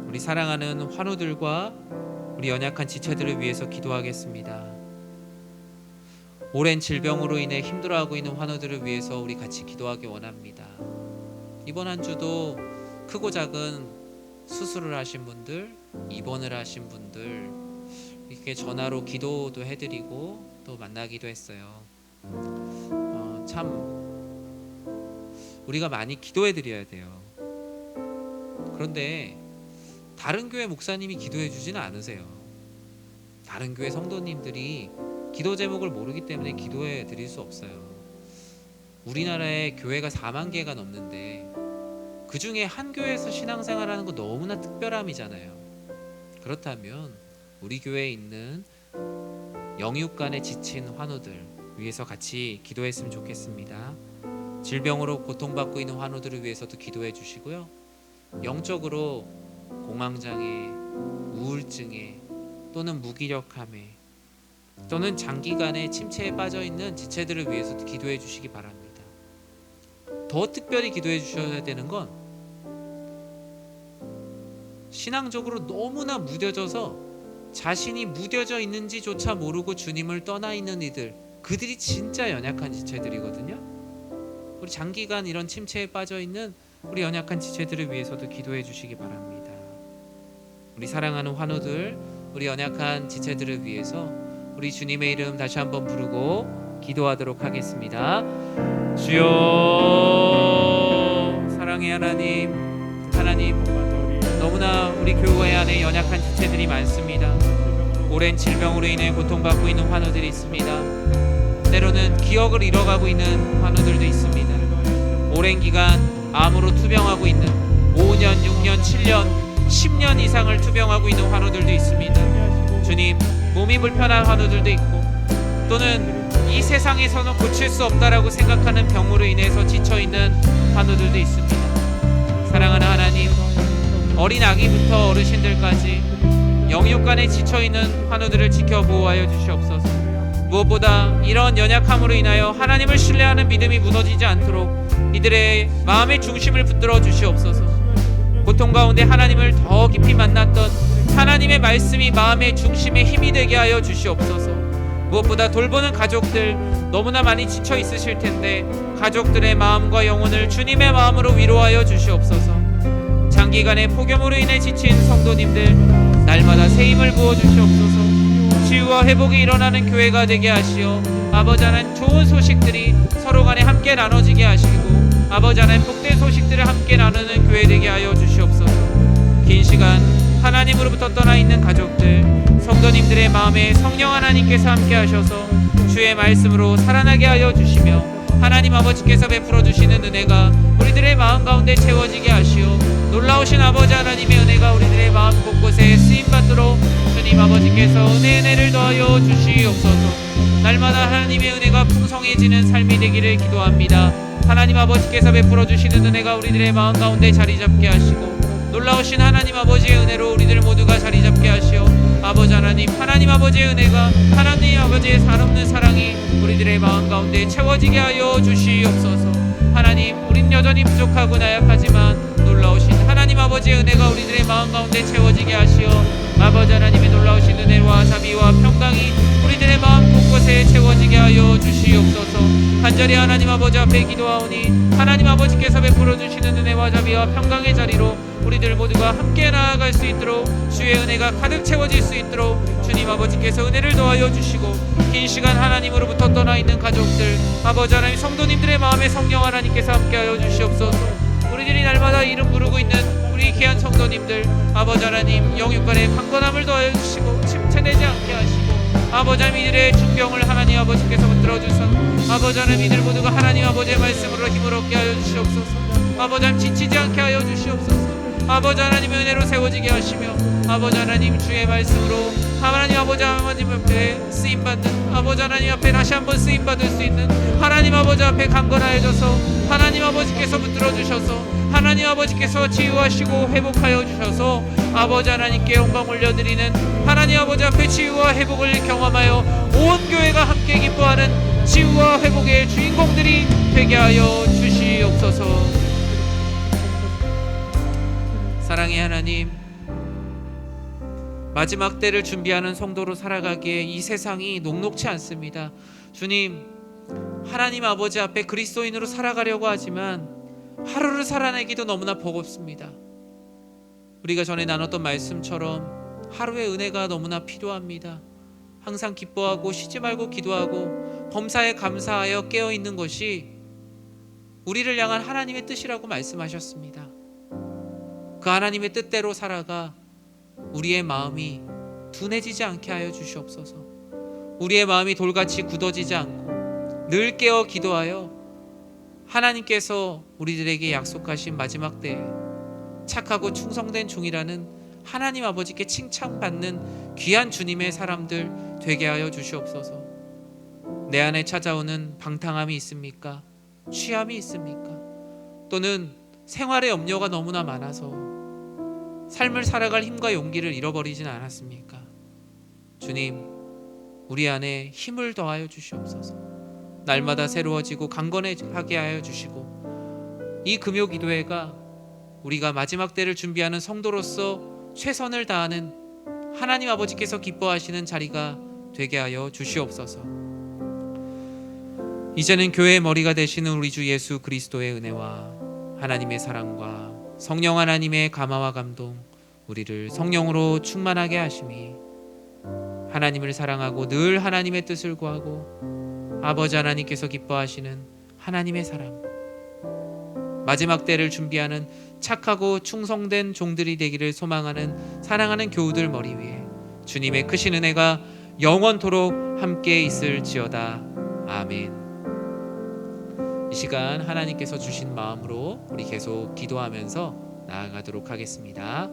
우리 사랑하는 환우들과 우리 연약한 지체들을 위해서 기도하겠습니다. 오랜 질병으로 인해 힘들어하고 있는 환우들을 위해서 우리 같이 기도하기 원합니다. 이번 한 주도 크고 작은 수술을 하신 분들, 입원을 하신 분들 이렇게 전화로 기도도 해드리고 또 만나기도 했어요. 참 우리가 많이 기도해드려야 돼요. 그런데 다른 교회 목사님이 기도해 주지는 않으세요. 다른 교회 성도님들이 기도 제목을 모르기 때문에 기도해 드릴 수 없어요. 우리나라에 교회가 4만 개가 넘는데 그 중에 한 교회에서 신앙생활하는 거 너무나 특별함이잖아요. 그렇다면 우리 교회에 있는 영육간에 지친 환우들 위해서 같이 기도했으면 좋겠습니다. 질병으로 고통받고 있는 환우들을 위해서도 기도해 주시고요. 영적으로 공황장애, 우울증에 또는 무기력함에 또는 장기간의 침체에 빠져 있는 지체들을 위해서도 기도해 주시기 바랍니다. 더 특별히 기도해 주셔야 되는 건 신앙적으로 너무나 무뎌져서 자신이 무뎌져 있는지조차 모르고 주님을 떠나 있는 이들, 그들이 진짜 연약한 지체들이거든요. 우리 장기간 이런 침체에 빠져 있는 우리 연약한 지체들을 위해서도 기도해 주시기 바랍니다. 우리 사랑하는 환우들, 우리 연약한 지체들을 위해서 우리 주님의 이름 다시 한번 부르고 기도하도록 하겠습니다. 주여, 사랑의 하나님, 너무나 우리 교회 안에 연약한 지체들이 많습니다. 오랜 질병으로 인해 고통받고 있는 환우들이 있습니다. 때로는 기억을 잃어가고 있는 환우들도 있습니다. 오랜 기간 암으로 투병하고 있는 5년, 6년, 7년, 10년 이상을 투병하고 있는 환우들도 있습니다. 주님, 몸이 불편한 환우들도 있고 또는 이 세상에서는 고칠 수 없다라고 생각하는 병으로 인해서 지쳐있는 환우들도 있습니다. 사랑하는 하나님, 어린 아기부터 어르신들까지 영육간에 지쳐있는 환우들을 지켜 보호하여 주시옵소서. 무엇보다 이런 연약함으로 인하여 하나님을 신뢰하는 믿음이 무너지지 않도록 이들의 마음의 중심을 붙들어 주시옵소서. 고통 가운데 하나님을 더 깊이 만났던 하나님의 말씀이 마음의 중심에 힘이 되게 하여 주시옵소서. 무엇보다 돌보는 가족들 너무나 많이 지쳐 있으실 텐데 가족들의 마음과 영혼을 주님의 마음으로 위로하여 주시옵소서. 장기간의 폭염으로 인해 지친 성도님들 날마다 새 힘을 부어 주시옵소서. 치유와 회복이 일어나는 교회가 되게 하시어 아버지 하나님 좋은 소식들이 서로 간에 함께 나눠지게 하시고 아버지 하나님 복된 소식들을 함께 나누는 교회 되게 하여 주시옵소서. 긴 시간 하나님으로부터 떠나 있는 가족들 성도님들의 마음에 성령 하나님께서 함께 하셔서 주의 말씀으로 살아나게 하여 주시며 하나님 아버지께서 베풀어 주시는 은혜가 우리들의 마음 가운데 채워지게 하시어 놀라우신 아버지 하나님의 은혜가 우리들의 마음 곳곳에 쓰임받도록 주님 아버지께서 은혜를 더하여 주시옵소서. 날마다 하나님의 은혜가 풍성해지는 삶이 되기를 기도합니다. 하나님 아버지께서 베풀어 주시는 은혜가 우리들의 마음 가운데 자리 잡게 하시고 놀라우신 하나님 아버지의 은혜로 우리들 모두가 자리 잡게 하시어 아버지 하나님 아버지의 은혜가 하나님 아버지의 한없는 사랑이 우리들의 마음 가운데 채워지게 하여 주시옵소서. 하나님, 우린 여전히 부족하고 나약하지만 놀라우신 하나님 아버지의 은혜가 우리들의 마음 가운데 채워지게 하시어 아버지 하나님의 놀라우신 은혜와 자비와 평강이 우리들의 마음 곳곳에 채워지게 하여 주시옵소서. 간절히 하나님 아버지 앞에 기도하오니 하나님 아버지께서 베풀어 주시는 은혜와 자비와 평강의 자리로 우리들 모두가 함께 나아갈 수 있도록 주의 은혜가 가득 채워질 수 있도록 주님 아버지께서 은혜를 더하여 주시고 긴 시간 하나님으로부터 떠나 있는 가족들 아버지 하나님 성도님들의 마음에 성령 하나님께서 함께하여 주시옵소서. 우리들이 날마다 이름 부르고 있는 우리 귀한 성도님들 아버지 하나님 영육간에 강건함을 더하여 주시고 침체되지 않게 하시고 아버지 하나님 이들의 중병을 하나님 아버지께서 붙들어 주셔서 아버지 하나님 이들 모두가 하나님 아버지의 말씀으로 힘을 얻게 하여 주시옵소서. 아버지 하나님 지치지 않게 하여 주시옵소서. 아버지 하나님의 은혜로 세워지게 하시며 아버지 하나님 주의 말씀으로 하나님 아버지 앞에 쓰임받는 아버지 하나님 앞에 다시 한번 쓰임받을 수 있는 하나님 아버지 앞에 강건하여져서 하나님 아버지께서 붙들어 주셔서 하나님 아버지께서 치유하시고 회복하여 주셔서 아버지 하나님께 영광 올려드리는 하나님 아버지 앞에 치유와 회복을 경험하여 온 교회가 함께 기뻐하는 치유와 회복의 주인공들이 되게 하여 주시옵소서. 사랑의 하나님, 마지막 때를 준비하는 성도로 살아가기에 이 세상이 녹록치 않습니다. 주님, 하나님 아버지 앞에 그리스도인으로 살아가려고 하지만 하루를 살아내기도 너무나 버겁습니다. 우리가 전에 나눴던 말씀처럼 하루의 은혜가 너무나 필요합니다. 항상 기뻐하고 쉬지 말고 기도하고 범사에 감사하여 깨어있는 것이 우리를 향한 하나님의 뜻이라고 말씀하셨습니다. 그 하나님의 뜻대로 살아가 우리의 마음이 둔해지지 않게 하여 주시옵소서. 우리의 마음이 돌같이 굳어지지 않고 늘 깨어 기도하여 하나님께서 우리들에게 약속하신 마지막 때에 착하고 충성된 종이라는 하나님 아버지께 칭찬받는 귀한 주님의 사람들 되게 하여 주시옵소서. 내 안에 찾아오는 방탕함이 있습니까? 취함이 있습니까? 또는 생활의 염려가 너무나 많아서 삶을 살아갈 힘과 용기를 잃어버리진 않았습니까? 주님, 우리 안에 힘을 더하여 주시옵소서. 날마다 새로워지고 강건하게 하여 주시고 이 금요 기도회가 우리가 마지막 때를 준비하는 성도로서 최선을 다하는 하나님 아버지께서 기뻐하시는 자리가 되게 하여 주시옵소서. 이제는 교회의 머리가 되시는 우리 주 예수 그리스도의 은혜와 하나님의 사랑과 성령 하나님의 감화와 감동, 우리를 성령으로 충만하게 하심이 하나님을 사랑하고 늘 하나님의 뜻을 구하고 아버지 하나님께서 기뻐하시는 하나님의 사람, 마지막 때를 준비하는 착하고 충성된 종들이 되기를 소망하는 사랑하는 교우들 머리 위에 주님의 크신 은혜가 영원토록 함께 있을지어다. 아멘. 이 시간 하나님께서 주신 마음으로 우리 계속 기도하면서 나아가도록 하겠습니다.